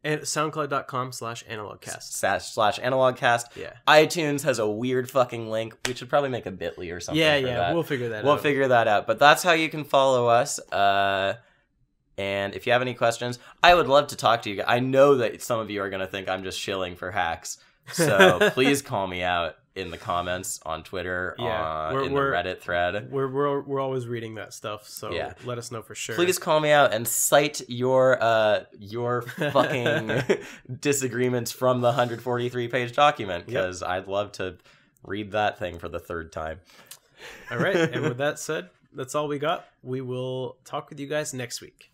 And soundcloud.com/analogcast. /analogcast. Yeah. iTunes has a weird fucking link. We should probably make a bit.ly or something. Yeah, for that. We'll figure that out. We'll figure that out. But that's how you can follow us. And if you have any questions, I would love to talk to you guys. I know that some of you are going to think I'm just shilling for Hacks. So please call me out in the comments on Twitter, in the Reddit thread. We're always reading that stuff, so let us know for sure. Please call me out and cite your fucking disagreements from the 143-page document, because I'd love to read that thing for the third time. All right, and with that said, that's all we got. We will talk with you guys next week.